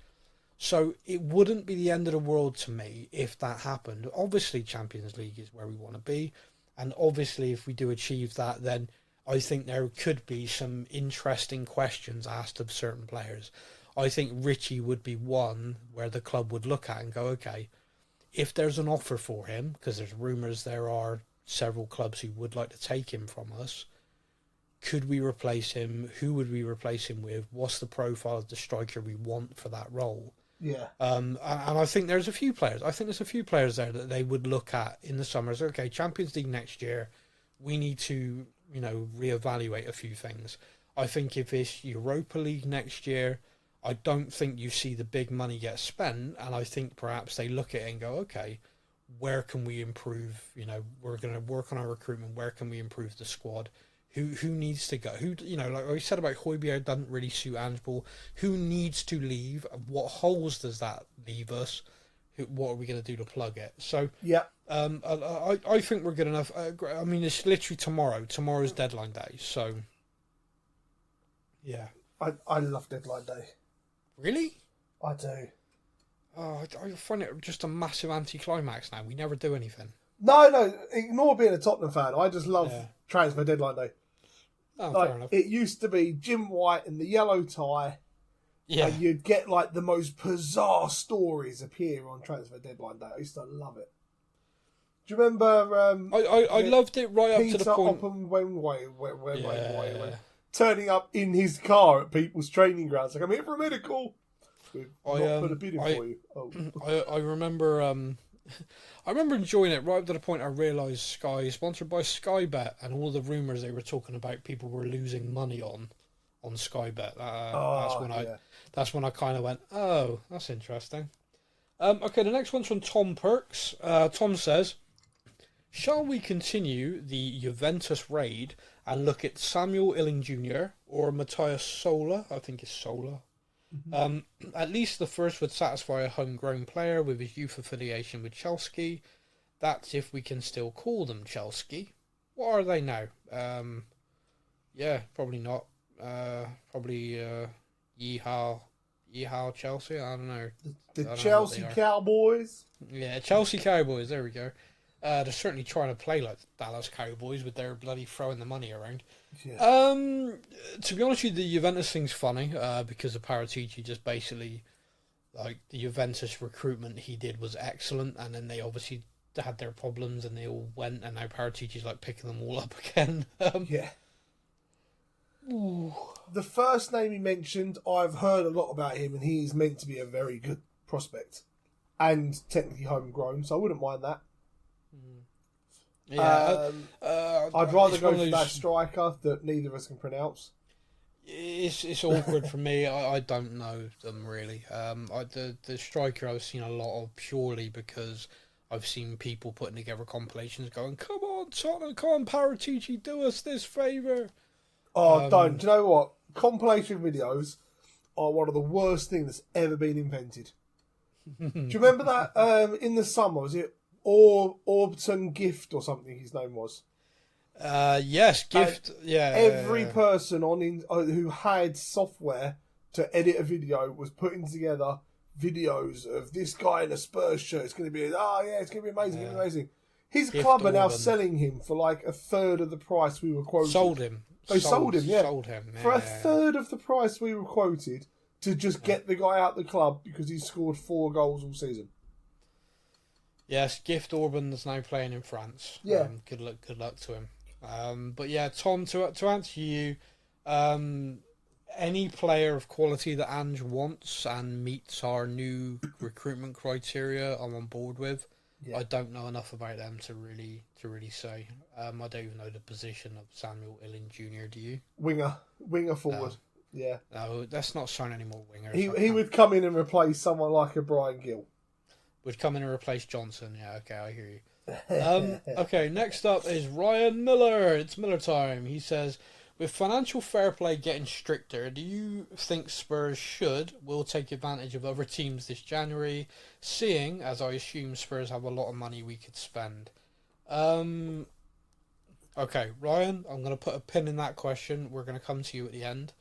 So it wouldn't be the end of the world to me if that happened. Obviously, Champions League is where we want to be, and obviously if we do achieve that, then I think there could be some interesting questions asked of certain players. I think Richie would be one where the club would look at and go, okay, if there's an offer for him, because there's rumours there are several clubs who would like to take him from us, could we replace him? Who would we replace him with? What's the profile of the striker we want for that role? Yeah. And I think there's a few players. I think there's a few players there that they would look at in the summer as, okay, Champions League next year, we need to, you know, reevaluate a few things. I think if it's Europa League next year, I don't think you see the big money get spent, and I think perhaps they look at it and go, okay, where can we improve? You know, we're going to work on our recruitment. Where can we improve the squad? Who needs to go? Who, you know, like I said about Højbjerg doesn't really suit Angeball. Who needs to leave? What holes does that leave us? What are we going to do to plug it? So yeah, I think we're good enough. I mean, it's literally tomorrow. Tomorrow's deadline day. So yeah, I love deadline day. Really? I do. Oh, I find it just a massive anticlimax now. We never do anything. No, ignore being a Tottenham fan. I just love transfer deadline day. Oh, like, fair enough. It used to be Jim White in the yellow tie. Yeah. And you'd get like the most bizarre stories appear on transfer deadline day. I used to love it. Do you remember? I loved it right up to the point. Peter turning up in his car at people's training grounds. Like, I'm here for a medical. Not put a bid in for you. Oh. I remember. I remember enjoying it right up to the point I realised Sky is sponsored by Sky Bet, and all the rumours they were talking about people were losing money on Sky Bet. That's when I kind of went, oh, that's interesting. Okay, the next one's from Tom Perks. Tom says, shall we continue the Juventus raid and look at Samuel Illing Jr. or Matthias Sola? I think it's Sola. Mm-hmm. At least the first would satisfy a homegrown player with his youth affiliation with Chelsea. That's if we can still call them Chelsea. What are they now? Yeah, probably not. Probably Yeehaw Chelsea. I don't know. The Chelsea Cowboys. Yeah, Chelsea Cowboys. There we go. They're certainly trying to play like Dallas Cowboys with their bloody throwing the money around. Yeah. To be honest with you, the Juventus thing's funny because the Paratici just basically, like, the Juventus recruitment he did was excellent, and then they obviously had their problems and they all went, and now Paratici's like picking them all up again. Yeah. Ooh. The first name he mentioned, I've heard a lot about him, and he is meant to be a very good prospect. And technically homegrown, so I wouldn't mind that. Yeah, I'd rather go for that striker that neither of us can pronounce. It's awkward for me. I don't know them really. The striker I've seen a lot of purely because I've seen people putting together compilations going, "Come on, Tottenham, come on, Paratici, do us this favour." Oh, don't. Do you know what? Compilation videos are one of the worst things that's ever been invented. Do you remember that in the summer? Was it Orbton Gift or something his name was? Yes, Gift. Yeah. Every person who had software to edit a video was putting together videos of this guy in a Spurs shirt. It's going to be, it's going to be amazing. It's amazing. His Gift club are now Orban. selling him for like a third of the price we were quoted. Sold him. They sold him, yeah. Sold him. For a third of the price we were quoted to just get the guy out the club because he scored 4 goals all season. Yes, Gift Orban is now playing in France. Yeah. Good luck to him. But yeah, Tom, to answer you, any player of quality that Ange wants and meets our new recruitment criteria, I'm on board with. Yeah. I don't know enough about them to really say. I don't even know the position of Samuel Ilin Jr. Do you? Winger forward. Yeah. No, let's not sign any more wingers. He would come in and replace someone like a Brian Gill. Would come in and replace Johnson. Yeah, okay, I hear you. Okay, next up is Ryan Miller. It's Miller time. He says, with financial fair play getting stricter, do you think Spurs will take advantage of other teams this January, seeing, as I assume, Spurs have a lot of money we could spend? Okay, Ryan, I'm going to put a pin in that question. We're going to come to you at the end.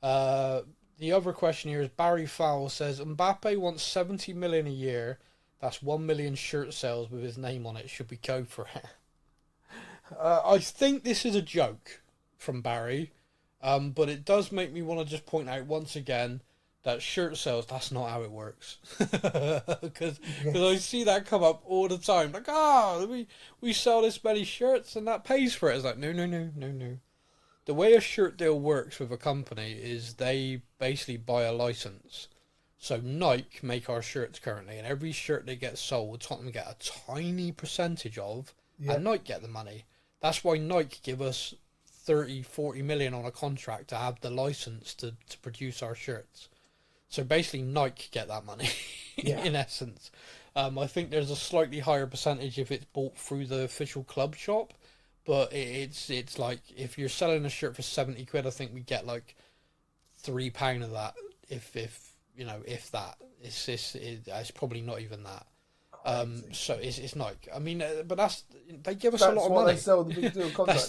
The other question here is Barry Fowle says, Mbappe wants 70 million a year. That's 1 million shirt sales with his name on it. Should we go for it? I think this is a joke from Barry, but it does make me want to just point out once again that shirt sales, that's not how it works. Because I see that come up all the time. Like, we sell this many shirts and that pays for it. It's like, no. The way a shirt deal works with a company is they basically buy a license. So Nike make our shirts currently, and every shirt that gets sold, Tottenham get a tiny percentage of, and Nike get the money. That's why Nike give us 30-40 million on a contract to have the license to produce our shirts. So basically Nike get that money, in essence. I think there's a slightly higher percentage if it's bought through the official club shop, but it's like, if you're selling a shirt for 70 quid, I think we get like £3 of that, if that. It's probably not even that. So it's Nike. I mean, but they give us a lot of money. They sell the big deal contract.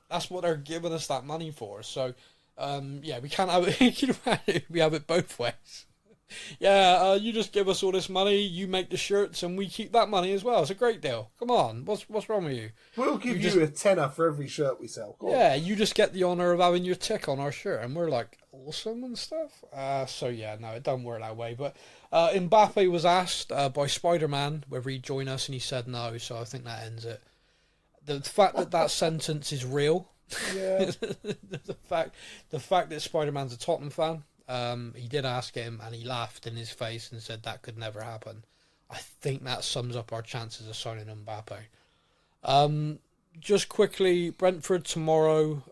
That's what they're giving us that money for. So, we can't have it. We have it both ways. You just give us all this money, you make the shirts, and we keep that money as well. It's a great deal. Come on, what's wrong with you? We'll give you a tenner for every shirt we sell. You just get the honour of having your tick on our shirt, and we're like, awesome and stuff. No, it don't work that way. But Mbappe was asked by Spider-Man whether he'd join us, and he said no, so I think that ends it. The fact that sentence is real. Yeah. the fact that Spider-Man's a Tottenham fan. He did ask him, and he laughed in his face and said that could never happen. I think that sums up our chances of signing Mbappe. Just quickly, Brentford tomorrow.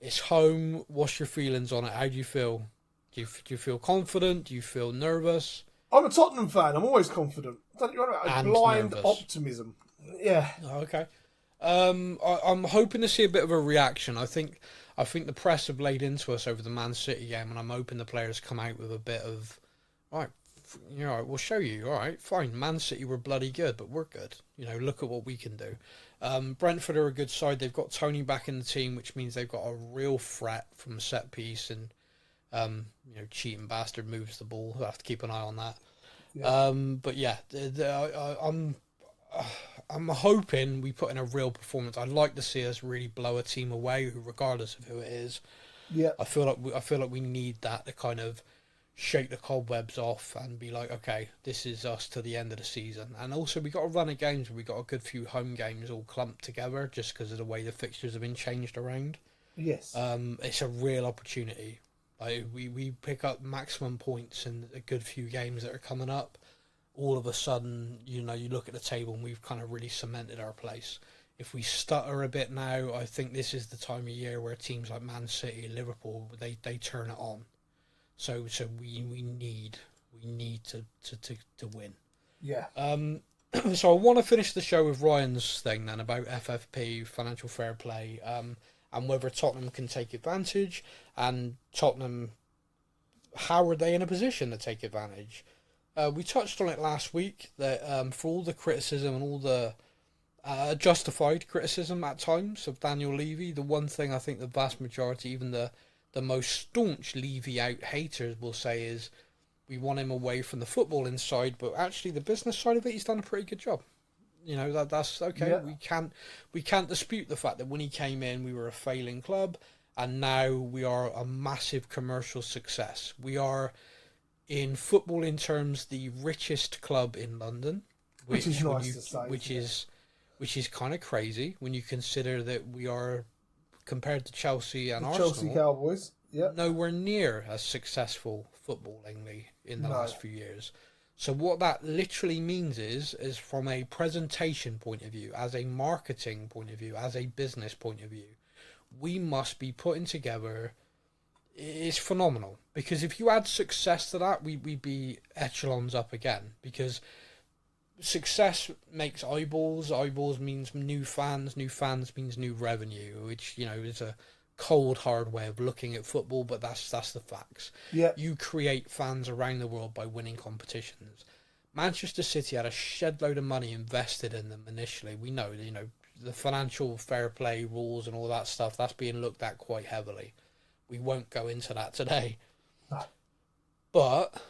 It's home. What's your feelings on it? How do you feel? Do you feel confident? Do you feel nervous? I'm a Tottenham fan. I'm always confident. Blind nervous. Optimism. Yeah. Okay. I'm hoping to see a bit of a reaction. I think the press have laid into us over the Man City game, and I'm hoping the players come out with a bit of, all right, we'll show you. All right, fine. Man City were bloody good, but we're good. Look at what we can do. Brentford are a good side. They've got Tony back in the team, which means they've got a real threat from set piece, and cheating bastard moves the ball. We'll have to keep an eye on that. Yeah. I'm hoping we put in a real performance. I'd like to see us really blow a team away, regardless of who it is. Yeah. I feel like we need that to kind of shake the cobwebs off and be like, okay, this is us to the end of the season. And also, we got a run of games where we got a good few home games all clumped together, just because of the way the fixtures have been changed around. Yes. It's a real opportunity. Like we pick up maximum points in a good few games that are coming up. All of a sudden, you look at the table and we've kind of really cemented our place. If we stutter a bit now, I think this is the time of year where teams like Man City, Liverpool, they turn it on. So we need to win. Yeah. So I want to finish the show with Ryan's thing then about FFP, financial fair play, and whether Tottenham can take advantage, and Tottenham, how are they in a position to take advantage? We touched on it last week that for all the criticism and all the justified criticism at times of Daniel Levy, the one thing I think the vast majority, even the most staunch Levy out haters will say is we want him away from the footballing side, but actually the business side of it, he's done a pretty good job. That's okay. Yeah. We can't dispute the fact that when he came in, we were a failing club, and now we are a massive commercial success. We are, in footballing terms, the richest club in London, which is nice to say. Which is kind of crazy when you consider that we are, compared to Chelsea and Arsenal, Chelsea Cowboys, nowhere near as successful footballingly in the last few years. So what that literally means is from a presentation point of view, as a marketing point of view, as a business point of view, we must be putting together. It's phenomenal, because if you add success to that, we'd be echelons up again, because success makes eyeballs means new fans means new revenue, which is a cold hard way of looking at football, but that's the facts. Yeah. You create fans around the world by winning competitions. Manchester City had a shed load of money invested in them initially. We know the financial fair play rules and all that stuff, that's being looked at quite heavily. We won't go into that today. But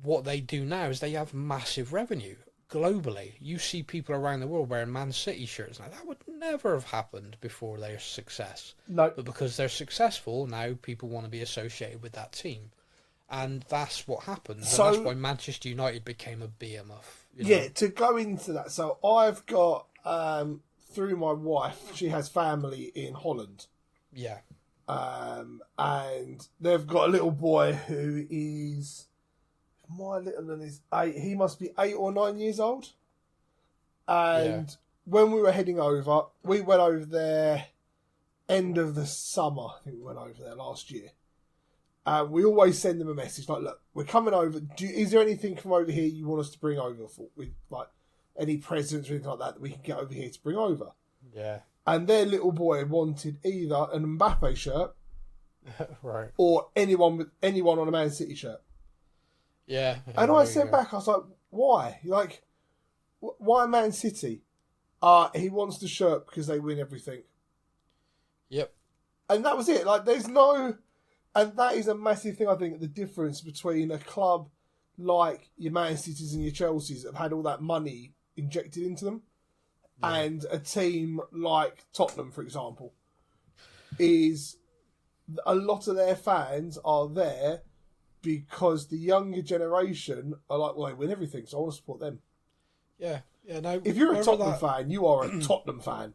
what they do now is they have massive revenue globally. You see people around the world wearing Man City shirts now. That would never have happened before their success. No. But because they're successful, now people want to be associated with that team. And that's what happened. So, and that's why Manchester United became a behemoth. Yeah, to go into that. So I've got, through my wife, she has family in Holland. Yeah. And they've got a little boy who is, my little one is 8. He must be 8 or 9 years old. And when we were heading over, we went over there end of the summer. I think we went over there last year. We always send them a message like, look, we're coming over. Is there anything from over here you want us to bring over for? With like any presents or anything like that we can get over here to bring over? Yeah. And their little boy wanted either an Mbappe shirt, right, or anyone on a Man City shirt. Yeah. And I sent back, I was like, why? Like, why Man City? He wants the shirt because they win everything. Yep. And that was it. Like, there's no... And that is a massive thing, I think, the difference between a club like your Man Cities and your Chelseas that have had all that money injected into them, and a team like Tottenham, for example, is a lot of their fans are there because the younger generation are like, well, they win everything, so I want to support them. Yeah. No. If you're a Tottenham fan, you are a Tottenham fan.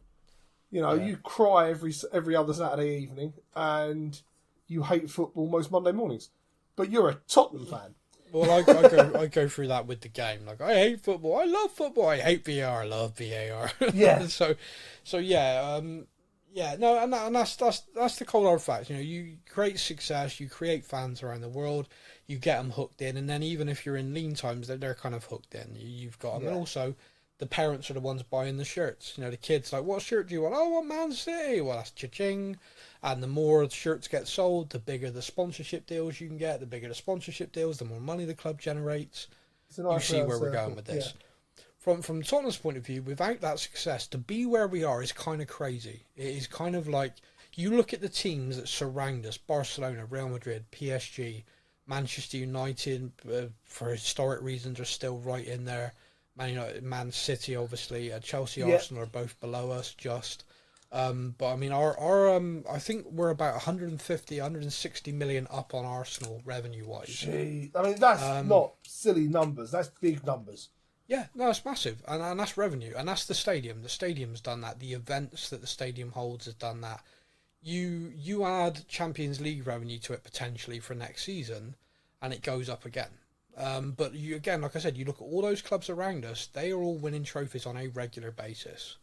You cry every other Saturday evening, and you hate football most Monday mornings, but you're a Tottenham fan. Well, I go through that with the game. Like, I hate football. I love football. I hate VAR. I love VAR. Yeah. so yeah. No, and that's the cold hard fact. You create success, you create fans around the world, you get them hooked in, and then even if you're in lean times, they're kind of hooked in. You've got them, and also the parents are the ones buying the shirts. The kids like, what shirt do you want? Oh, I want Man City. Well, that's cha-ching. And the more shirts get sold, the bigger the sponsorship deals you can get. The bigger the sponsorship deals, the more money the club generates. You see where we're going with this. Yeah. From Tottenham's point of view, without that success, to be where we are is kind of crazy. It is kind of like, you look at the teams that surround us, Barcelona, Real Madrid, PSG, Manchester United, for historic reasons, are still right in there. Man United, Man City, obviously, Chelsea, Yeah. Arsenal are both below us. But I mean, our I think we're about 150, 160 million up on Arsenal revenue wise. Gee, I mean that's not silly numbers. That's big numbers. Yeah, no, it's massive, and that's revenue, and that's the stadium. The stadium's done that. The events that the stadium holds has done that. You add Champions League revenue to it potentially for next season, and it goes up again. But you again, like I said, you look at all those clubs around us; they are all winning trophies on a regular basis.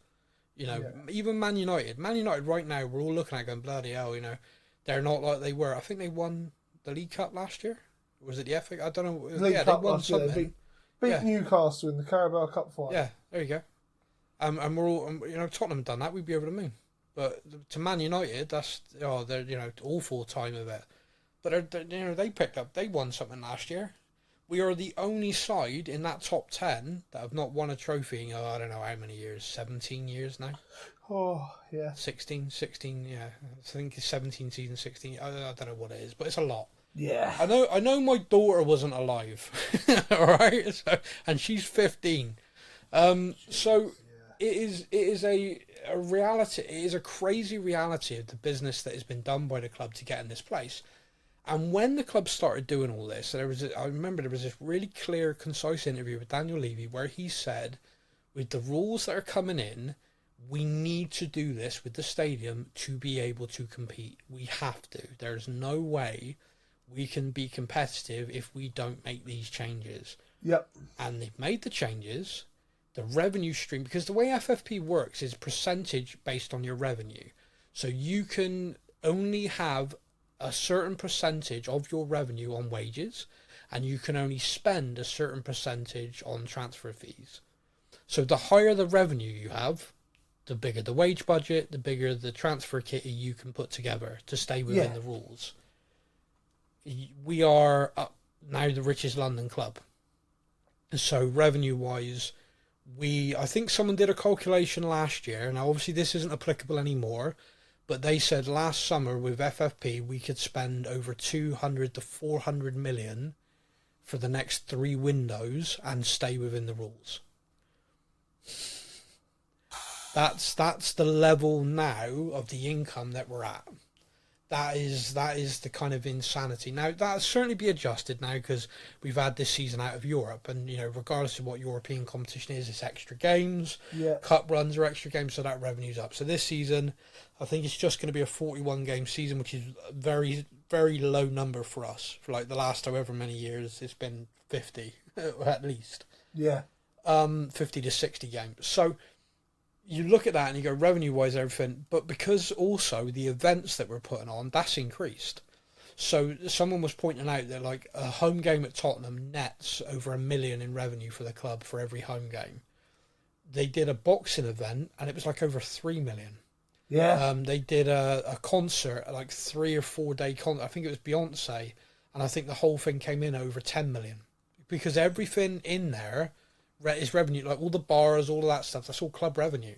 You know, even Man United. Man United right now, we're all looking at going, bloody hell, you know, they're not like they were. I think they won the League Cup last year. Or was it the FA? I don't know. League Cup they won last year. something. They beat Newcastle in the Carabao Cup final. Yeah, there you go. And we're all, you know, Tottenham done that, we'd be over the moon. But to Man United, they're, you know, awful time of it. But they're, you know, they won something last year. We are the only side in that top 10 that have not won a trophy in, I don't know how many years, 17 years now? Oh, yeah. 16, yeah. I think it's 17 season, 16. I don't know what it is, but it's a lot. Yeah. I know my daughter wasn't alive, all right? So, and she's 15. So it is a reality. It is a crazy reality of the business that has been done by the club to get in this place. And when the club started doing all this, I remember there was this really clear, concise interview with Daniel Levy where he said, with the rules that are coming in, we need to do this with the stadium to be able to compete. We have to. There's no way we can be competitive if we don't make these changes. Yep. And they've made the changes. The revenue stream, because the way FFP works is percentage based on your revenue. So you can only have a certain percentage of your revenue on wages, and you can only spend a certain percentage on transfer fees. So the higher the revenue you have, the bigger the wage budget, the bigger the transfer kitty you can put together to stay within the rules. We are now the richest London club. So revenue-wise, I think someone did a calculation last year. Now, obviously, this isn't applicable anymore, but they said last summer with FFP, we could spend over 200 to 400 million for the next 3 windows and stay within the rules. That's the level now of the income that we're at. That is the kind of insanity. Now, that'll certainly be adjusted now because we've had this season out of Europe, and you know, regardless of what European competition is, it's extra games. Yeah. Cup runs are extra games, so that revenue's up. So this season, I think it's just going to be a 41 game season, which is a very, very low number for us. For like the last however many years, it's been 50 at least. Yeah. 50 to 60 games. So you look at that and you go revenue-wise, everything, but because also the events that we're putting on, that's increased. So someone was pointing out that like a home game at Tottenham nets over $1 million in revenue for the club for every home game. They did a boxing event and it was like over 3 million. Yeah. They did a concert, like 3 or 4 day concert. I think it was Beyonce, and I think the whole thing came in over 10 million because everything in there is revenue, like all the bars, all of that stuff. That's all club revenue.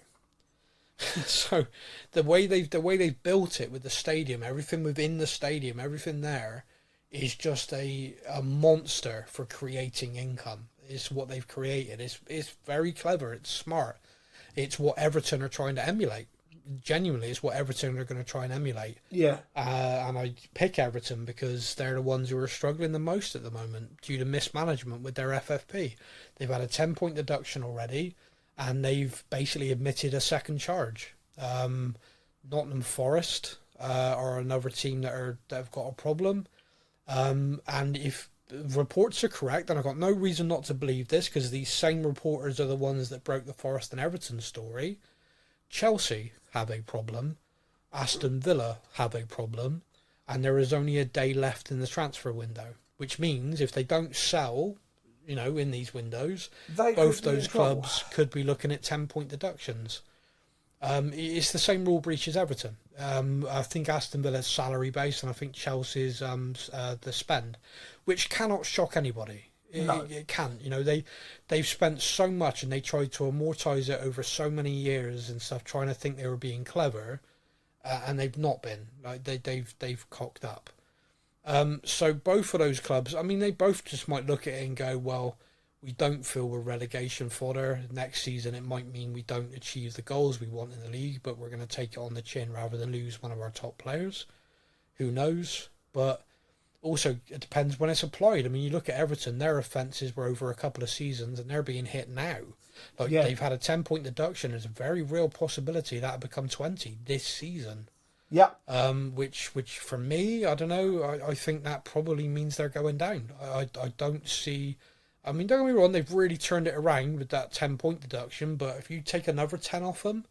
So the way they've built it with the stadium, everything within the stadium, everything there is just a monster for creating income. It's what they've created. It's very clever. It's smart. It's what Everton are trying to emulate. Genuinely, it's what Everton are going to try and emulate. Yeah. And I pick Everton because they're the ones who are struggling the most at the moment due to mismanagement with their FFP. They've had a 10-point deduction already, and they've basically admitted a second charge. Nottingham Forest are another team that have got a problem. And if reports are correct, and I've got no reason not to believe this because these same reporters are the ones that broke the Forest and Everton story, Chelsea have a problem, Aston Villa have a problem, and there is only a day left in the transfer window, which means if they don't sell, you know, in these windows, both those clubs could be looking at 10-point deductions. It's the same rule breach as Everton. I think Aston Villa's salary based, and I think Chelsea's the spend, which cannot shock anybody. It can't. You know, they've spent so much and they tried to amortise it over so many years and stuff, trying to think they were being clever, and they've not been. Like they've cocked up. So both of those clubs, I mean, they both just might look at it and go, well, we don't feel we're relegation fodder. Next season, it might mean we don't achieve the goals we want in the league, but we're going to take it on the chin rather than lose one of our top players. Who knows? But also, it depends when it's applied. I mean, you look at Everton, their offences were over a couple of seasons, and they're being hit now. Like, they've had a 10-point deduction. There's a very real possibility that'll become 20 this season. Yeah. Which for me, I don't know. I think that probably means they're going down. I don't see. I mean, don't get me wrong. They've really turned it around with that 10-point deduction. But if you take another 10 off them,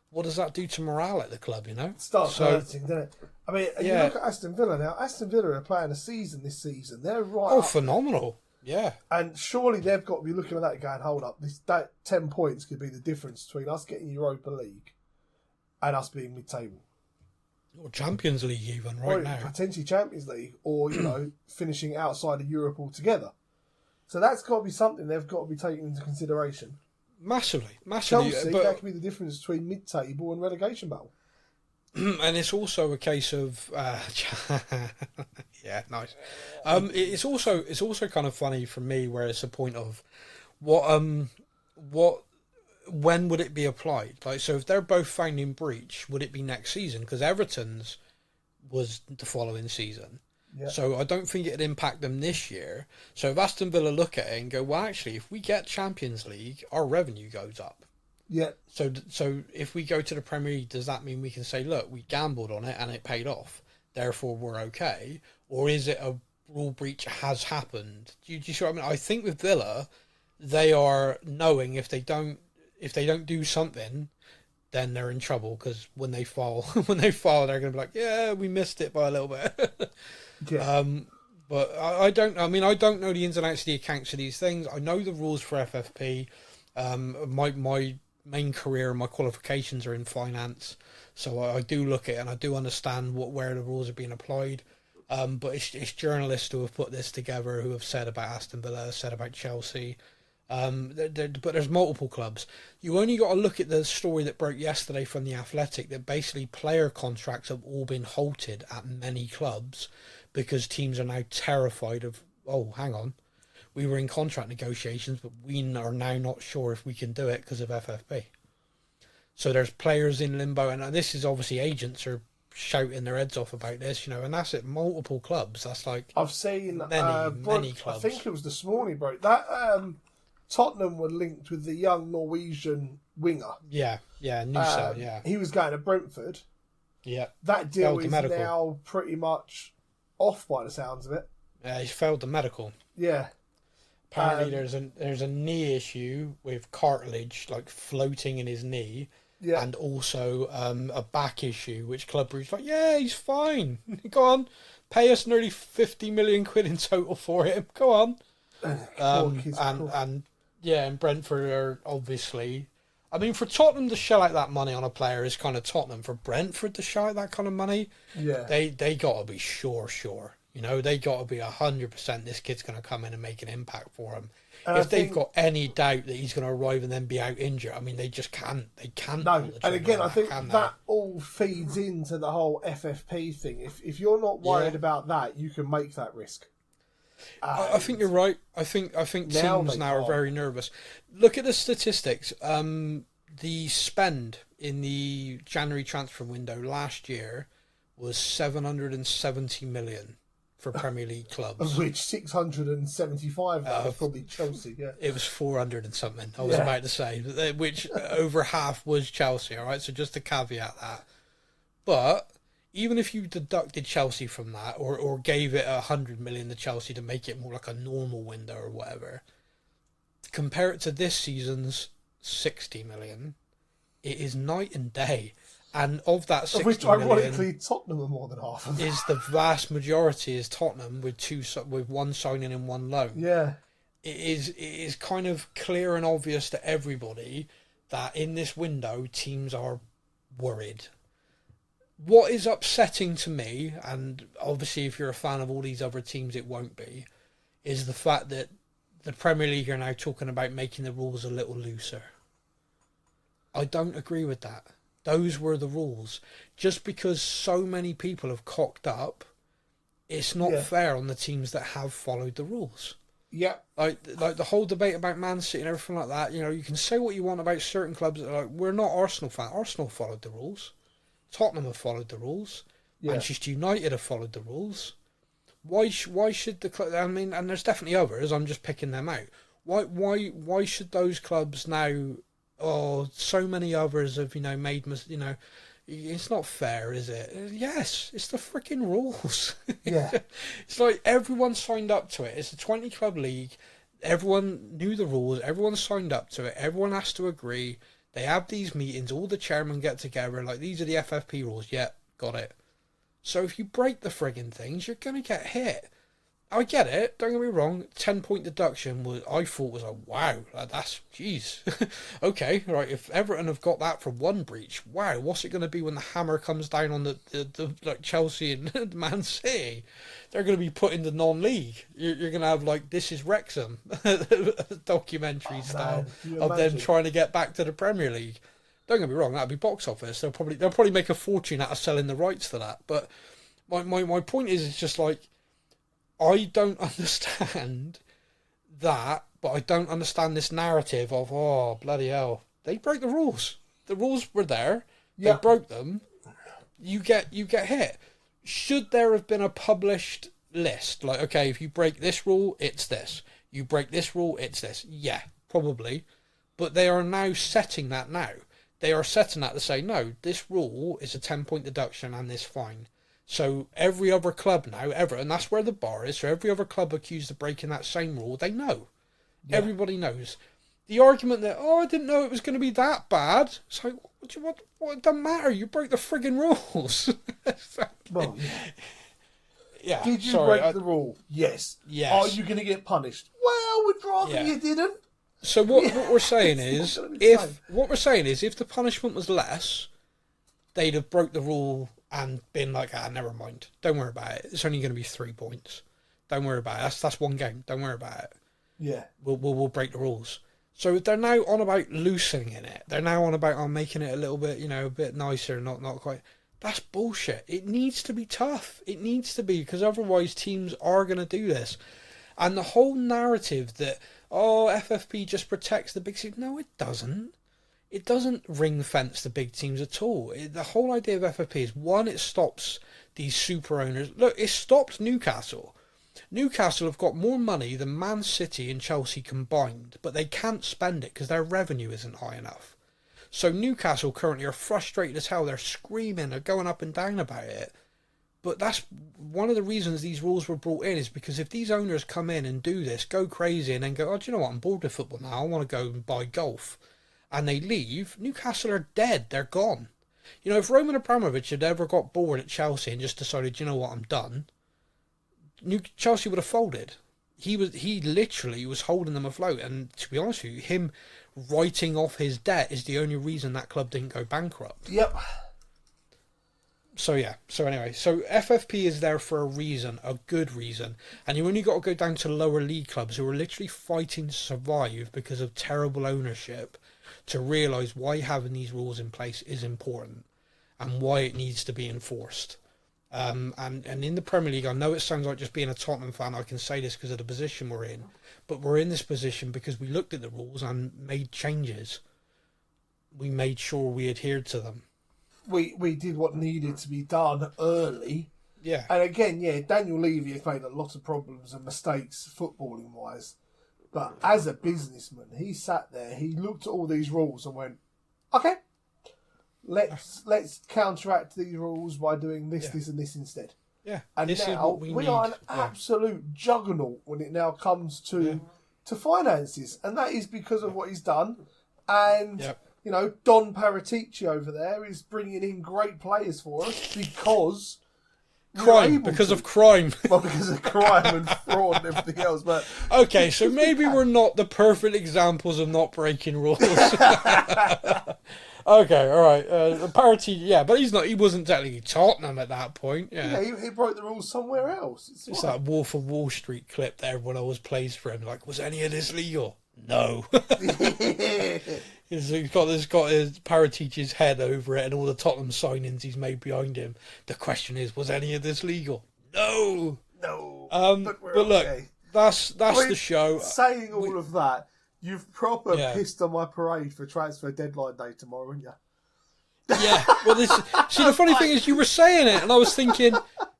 what does that do to morale at the club? You know, it starts hurting, doesn't it? I mean, you look at Aston Villa now. Aston Villa are playing a season this season. They're right. Oh, phenomenal! Yeah. And surely they've got to be looking at that going, hold up, that 10 points could be the difference between us getting Europa League and us being mid-table. Or Champions League even now. Potentially Champions League, or, finishing outside of Europe altogether. So that's got to be something they've got to be taken into consideration. Massively. Chelsea, that could be the difference between mid-table and relegation battle. And it's also a case of yeah, nice. It's also kind of funny for me where it's a point of when would it be applied? Like, so if they're both found in breach, would it be next season? Because Everton's was the following season. Yeah. So I don't think it'd impact them this year. So if Aston Villa look at it and go, well, actually, if we get Champions League, our revenue goes up. Yeah. So if we go to the Premier League, does that mean we can say, look, we gambled on it and it paid off, therefore we're okay? Or is it a rule breach has happened? Do you see what I mean? I think with Villa, they are knowing if they don't do something, then they're in trouble, because when they fall, they're going to be like, yeah, we missed it by a little bit. Yeah. But I don't know the ins and outs of the accounts of these things. I know the rules for FFP. My main career and my qualifications are in finance, so I do look at it and I do understand where the rules are being applied. But it's journalists who have put this together, who have said about Aston Villa, said about Chelsea. But there's multiple clubs. You only got to look at the story that broke yesterday from The Athletic, that basically player contracts have all been halted at many clubs because teams are now terrified of, oh, hang on, we were in contract negotiations, but we are now not sure if we can do it because of FFP. So there's players in limbo, and this is obviously agents are shouting their heads off about this, and that's at multiple clubs. That's like I've seen many clubs. I think it was this morning, bro. That Tottenham were linked with the young Norwegian winger. Yeah, Nusa, yeah. He was going to Brentford. Yeah. That deal is now pretty much off by the sounds of it. He failed the medical. Yeah. Apparently there's a knee issue with cartilage like floating in his knee. Yeah. And also a back issue, which Club Brugge's like, yeah, he's fine. Go on. Pay us nearly 50 million quid in total for him. Go on. And Brentford are obviously, I mean, for Tottenham to shell out that money on a player is kind of Tottenham. For Brentford to shell out that kind of money, yeah, they got to be sure. They got to be 100% this kid's going to come in and make an impact for him. If they've got any doubt that he's going to arrive and then be out injured, I mean, they just can't. They can't. No, and again, I think that all feeds into the whole FFP thing. If you're not worried about that, you can make that risk. I think you're right. I think teams now are very nervous. Look at the statistics. The spend in the January transfer window last year was 770 million for Premier League clubs. Of which 675 was probably Chelsea, yeah. It was 400 and something, I was about to say, which over half was Chelsea, all right? So just to caveat that. But even if you deducted Chelsea from that, or gave it 100 million to Chelsea to make it more like a normal window or whatever, compare it to this season's 60 million, it is night and day. And of that 60 which, ironically, Tottenham are more than half of is the vast majority is Tottenham with one signing and one loan. Yeah. It is kind of clear and obvious to everybody that in this window, teams are worried. What is upsetting to me, and obviously if you're a fan of all these other teams it won't be, is the fact that the Premier League are now talking about making the rules a little looser. I don't agree with that. Those were the rules. Just because so many people have cocked up, it's not fair on the teams that have followed the rules. Yeah. Like the whole debate about Man City and everything like that. You know, you can say what you want about certain clubs. That are like, we're not Arsenal fans. Arsenal followed the rules. Tottenham have followed the rules. Yeah. Manchester United have followed the rules. Why should the club? I mean, and there's definitely others. I'm just picking them out. Why should those clubs now? Oh, so many others have made it's not fair, is it? Yes, it's the freaking rules. Yeah. It's like everyone signed up to it. It's a 20 club league. Everyone knew the rules. Everyone signed up to it. Everyone has to agree. They have these meetings. All the chairmen get together. Like, these are the FFP rules. Yeah, got it. So if you break the friggin' things, you're going to get hit. I get it. Don't get me wrong. 10-point deduction I thought was wow. That's jeez. Okay, right. If Everton have got that for one breach, wow. What's it going to be when the hammer comes down on the like Chelsea and Man City? They're going to be put in the non-league. You're going to have like This Is Wrexham documentary style of them trying to get back to the Premier League. Don't get me wrong. That'd be box office. They'll probably make a fortune out of selling the rights to that. But my point is, it's just like, I don't understand that, but I don't understand this narrative of, oh, bloody hell, they broke the rules. The rules were there. They broke them. You get hit. Should there have been a published list? Like, okay, if you break this rule, it's this. You break this rule, it's this. Yeah, probably. But they are now setting that now. They are setting that to say, no, this rule is a 10-point deduction and this fine. So every other club now, and that's where the bar is, so every other club accused of breaking that same rule, they know. Yeah. Everybody knows. The argument that, I didn't know it was going to be that bad. It's like, what it doesn't matter. You broke the friggin' rules. Well, yeah. Did you break the rule? Yes. Are you going to get punished? Well, we'd rather you didn't. So what we're saying is, if the punishment was less, they'd have broke the rule and been like, never mind. Don't worry about it. It's only going to be 3 points. Don't worry about it. That's one game. Don't worry about it. Yeah. We'll break the rules. So they're now on about loosening it. They're now on about making it a little bit, a bit nicer, not quite. That's bullshit. It needs to be tough. It needs to be, because otherwise teams are going to do this. And the whole narrative that, FFP just protects the big teams. No, it doesn't. It doesn't ring fence the big teams at all. The whole idea of FFP is, one, it stops these super owners. Look, it stopped Newcastle. Newcastle have got more money than Man City and Chelsea combined, but they can't spend it because their revenue isn't high enough. So Newcastle currently are frustrated as hell. They're screaming, they're going up and down about it. But that's one of the reasons these rules were brought in, is because if these owners come in and do this, go crazy, and then go, do you know what, I'm bored with football now, I want to go and buy golf, and they leave, Newcastle are dead. They're gone. If Roman Abramovich had ever got bored at Chelsea and just decided, you know what, I'm done, Chelsea would have folded. He literally was holding them afloat. And to be honest with you, him writing off his debt is the only reason that club didn't go bankrupt. Yep. So anyway, FFP is there for a reason, a good reason. And you only got to go down to lower league clubs who are literally fighting to survive because of terrible ownership to realise why having these rules in place is important and why it needs to be enforced. And in the Premier League, I know it sounds like just being a Tottenham fan, I can say this because of the position we're in, but we're in this position because we looked at the rules and made changes. We made sure we adhered to them. We did what needed to be done early. Yeah. And again, Daniel Levy has made a lot of problems and mistakes footballing wise. But as a businessman, he sat there, he looked at all these rules and went, okay, let's counteract these rules by doing this, this and this instead. Yeah. And this now is what we are need. an absolute juggernaut when it now comes to finances. And that is because of what he's done. And Don Paratici over there is bringing in great players for us because crime. Because of crime. Well, because of crime and fraud and everything else. But okay, so maybe we're not the perfect examples of not breaking rules. Okay, all right. Paratici, but he wasn't technically Tottenham at that point. Yeah, he broke the rules somewhere else. It's that Wolf of Wall Street clip that everyone always plays for him. Like, was any of this legal? No. He's got his Paratici's head over it and all the Tottenham signings he's made behind him. The question is, was any of this legal? No. No. But look, that's the show. Saying all of that, you've proper pissed on my parade for transfer deadline day tomorrow, haven't you? Yeah. Well, the funny thing is, you were saying it, and I was thinking,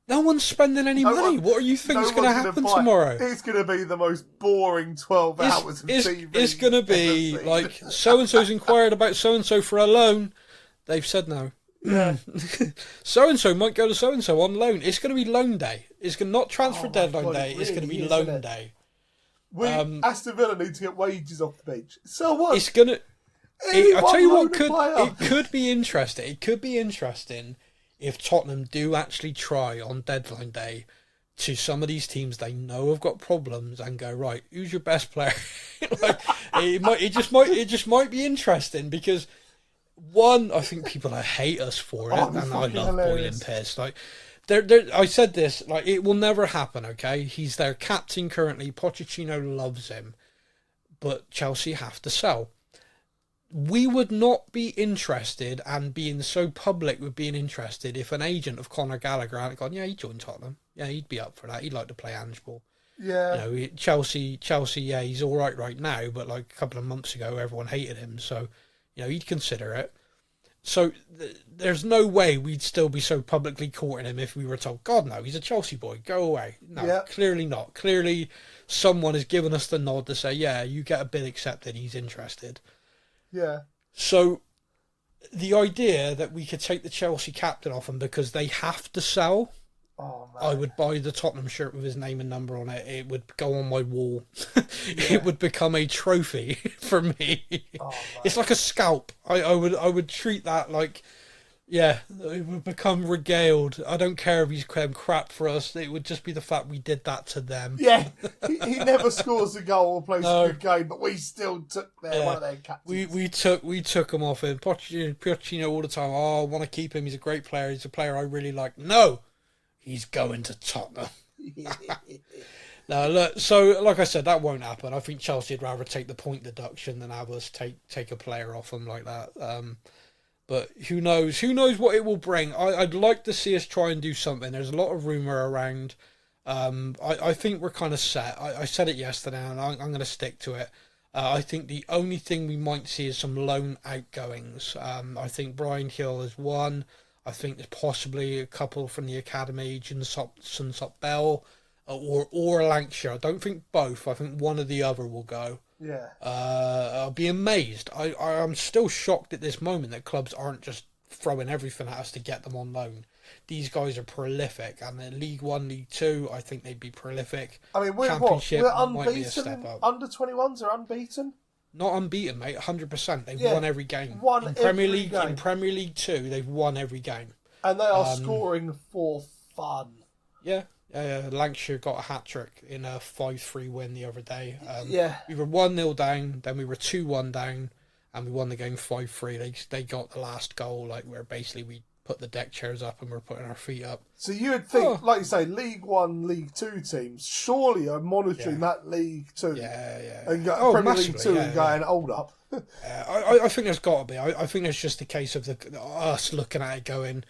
no one's spending any money. What do you think is going to happen tomorrow? It's going to be the most boring 12 hours of TV. It's going to be like, so-and-so's inquired about so-and-so for a loan. They've said no. Yeah. So-and-so might go to so-and-so on loan. It's going to be loan day. It's going to not transfer deadline day. It's going to be loan day. Aston Villa need to get wages off the bench. So what? It's going to... I tell you what, it could be interesting. It could be interesting if Tottenham do actually try on deadline day to some of these teams they know have got problems and go, right, who's your best player? It just might be interesting because one, I think people hate us for it, and I love boiling piss. Like, I said this, like, it will never happen. Okay, he's their captain currently. Pochettino loves him, but Chelsea have to sell. We would not be interested, and being so public with being interested, if an agent of Conor Gallagher had gone, yeah, he'd join Tottenham. Yeah, he'd be up for that. He'd like to play handball. Yeah. You know, Chelsea, yeah, he's all right now, but like a couple of months ago, everyone hated him. So, you know, he'd consider it. So there's no way we'd still be so publicly courting him if we were told, God, no, he's a Chelsea boy. Go away. No, Clearly not. Clearly someone has given us the nod to say, yeah, you get a bid accepted. He's interested. Yeah. So the idea that we could take the Chelsea captain off him because they have to sell, I would buy the Tottenham shirt with his name and number on it. It would go on my wall. It would become a trophy for me. It's like a scalp. I would treat that like, yeah, it would become regaled. I don't care if he's crap for us. It would just be the fact we did that to them. Yeah, he never scores a goal or plays a good game, but we still took one of their captains. We took him off him. Pochettino all the time. Oh, I want to keep him. He's a great player. He's a player I really like. No, he's going to Tottenham. No, look. So, like I said, that won't happen. I think Chelsea would rather take the point deduction than have us take a player off him like that. But who knows? Who knows what it will bring? I'd like to see us try and do something. There's a lot of rumour around. I think we're kind of set. I said it yesterday, and I'm going to stick to it. I think the only thing we might see is some loan outgoings. I think Brian Hill is one. I think there's possibly a couple from the academy, Sunsop Bell, or Lancashire. I don't think both. I think one or the other will go. Yeah. I'll be amazed. I'm still shocked at this moment that clubs aren't just throwing everything at us to get them on loan. These guys are prolific, and in League 1, League 2, I think they'd be prolific. I mean, we're unbeaten. Under 21s are unbeaten. Not unbeaten, mate. 100%. They've won every game. In Premier League 2, they've won every game, and they are scoring for fun. Yeah. Lancashire got a hat-trick in a 5-3 win the other day. We were 1-0 down, then we were 2-1 down, and we won the game 5-3. They got the last goal, like, where basically we put the deck chairs up and we're putting our feet up. So you would think, like you say, League 1, League 2 teams surely are monitoring that League 2. Yeah. And Premier League 2 and going, hold up. I think there's got to be. I think it's just a case of us looking at it going...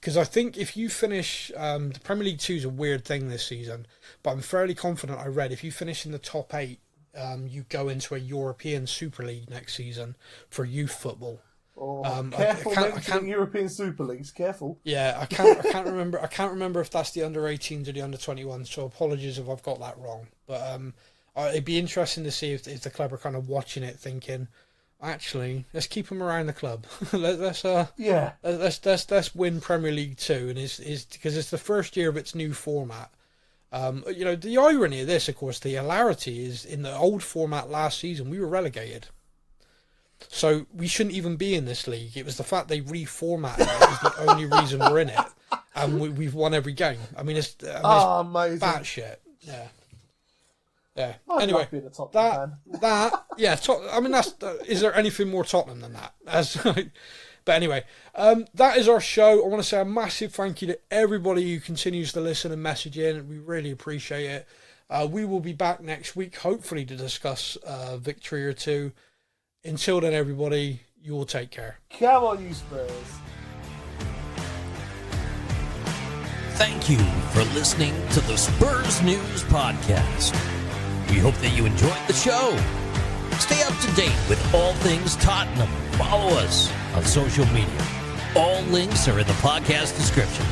Because I think if you finish... the Premier League 2 is a weird thing this season, but I'm fairly confident I read if you finish in the top 8, you go into a European Super League next season for youth football. Careful mentioning European Super Leagues. Careful. Yeah, I can't remember. I can't remember if that's the under 18s or the under 21s. So apologies if I've got that wrong. But it'd be interesting to see if the club are kind of watching it, thinking, actually, let's keep them around the club. let's win Premier League 2, and is because it's the first year of its new format. The irony of this, of course, the hilarity is in the old format last season we were relegated. So we shouldn't even be in this league. It was the fact they reformatted it is the only reason we're in it, and we've won every game. I mean, it's amazing. Batshit. Yeah. Anyway, is there anything more Tottenham than that? But anyway, that is our show. I want to say a massive thank you to everybody who continues to listen and message in. We really appreciate it. We will be back next week, hopefully, to discuss a victory or two. Until then, everybody, you all take care. Come on, you Spurs. Thank you for listening to the Spurs News Podcast. We hope that you enjoyed the show. Stay up to date with all things Tottenham. Follow us on social media. All links are in the podcast description.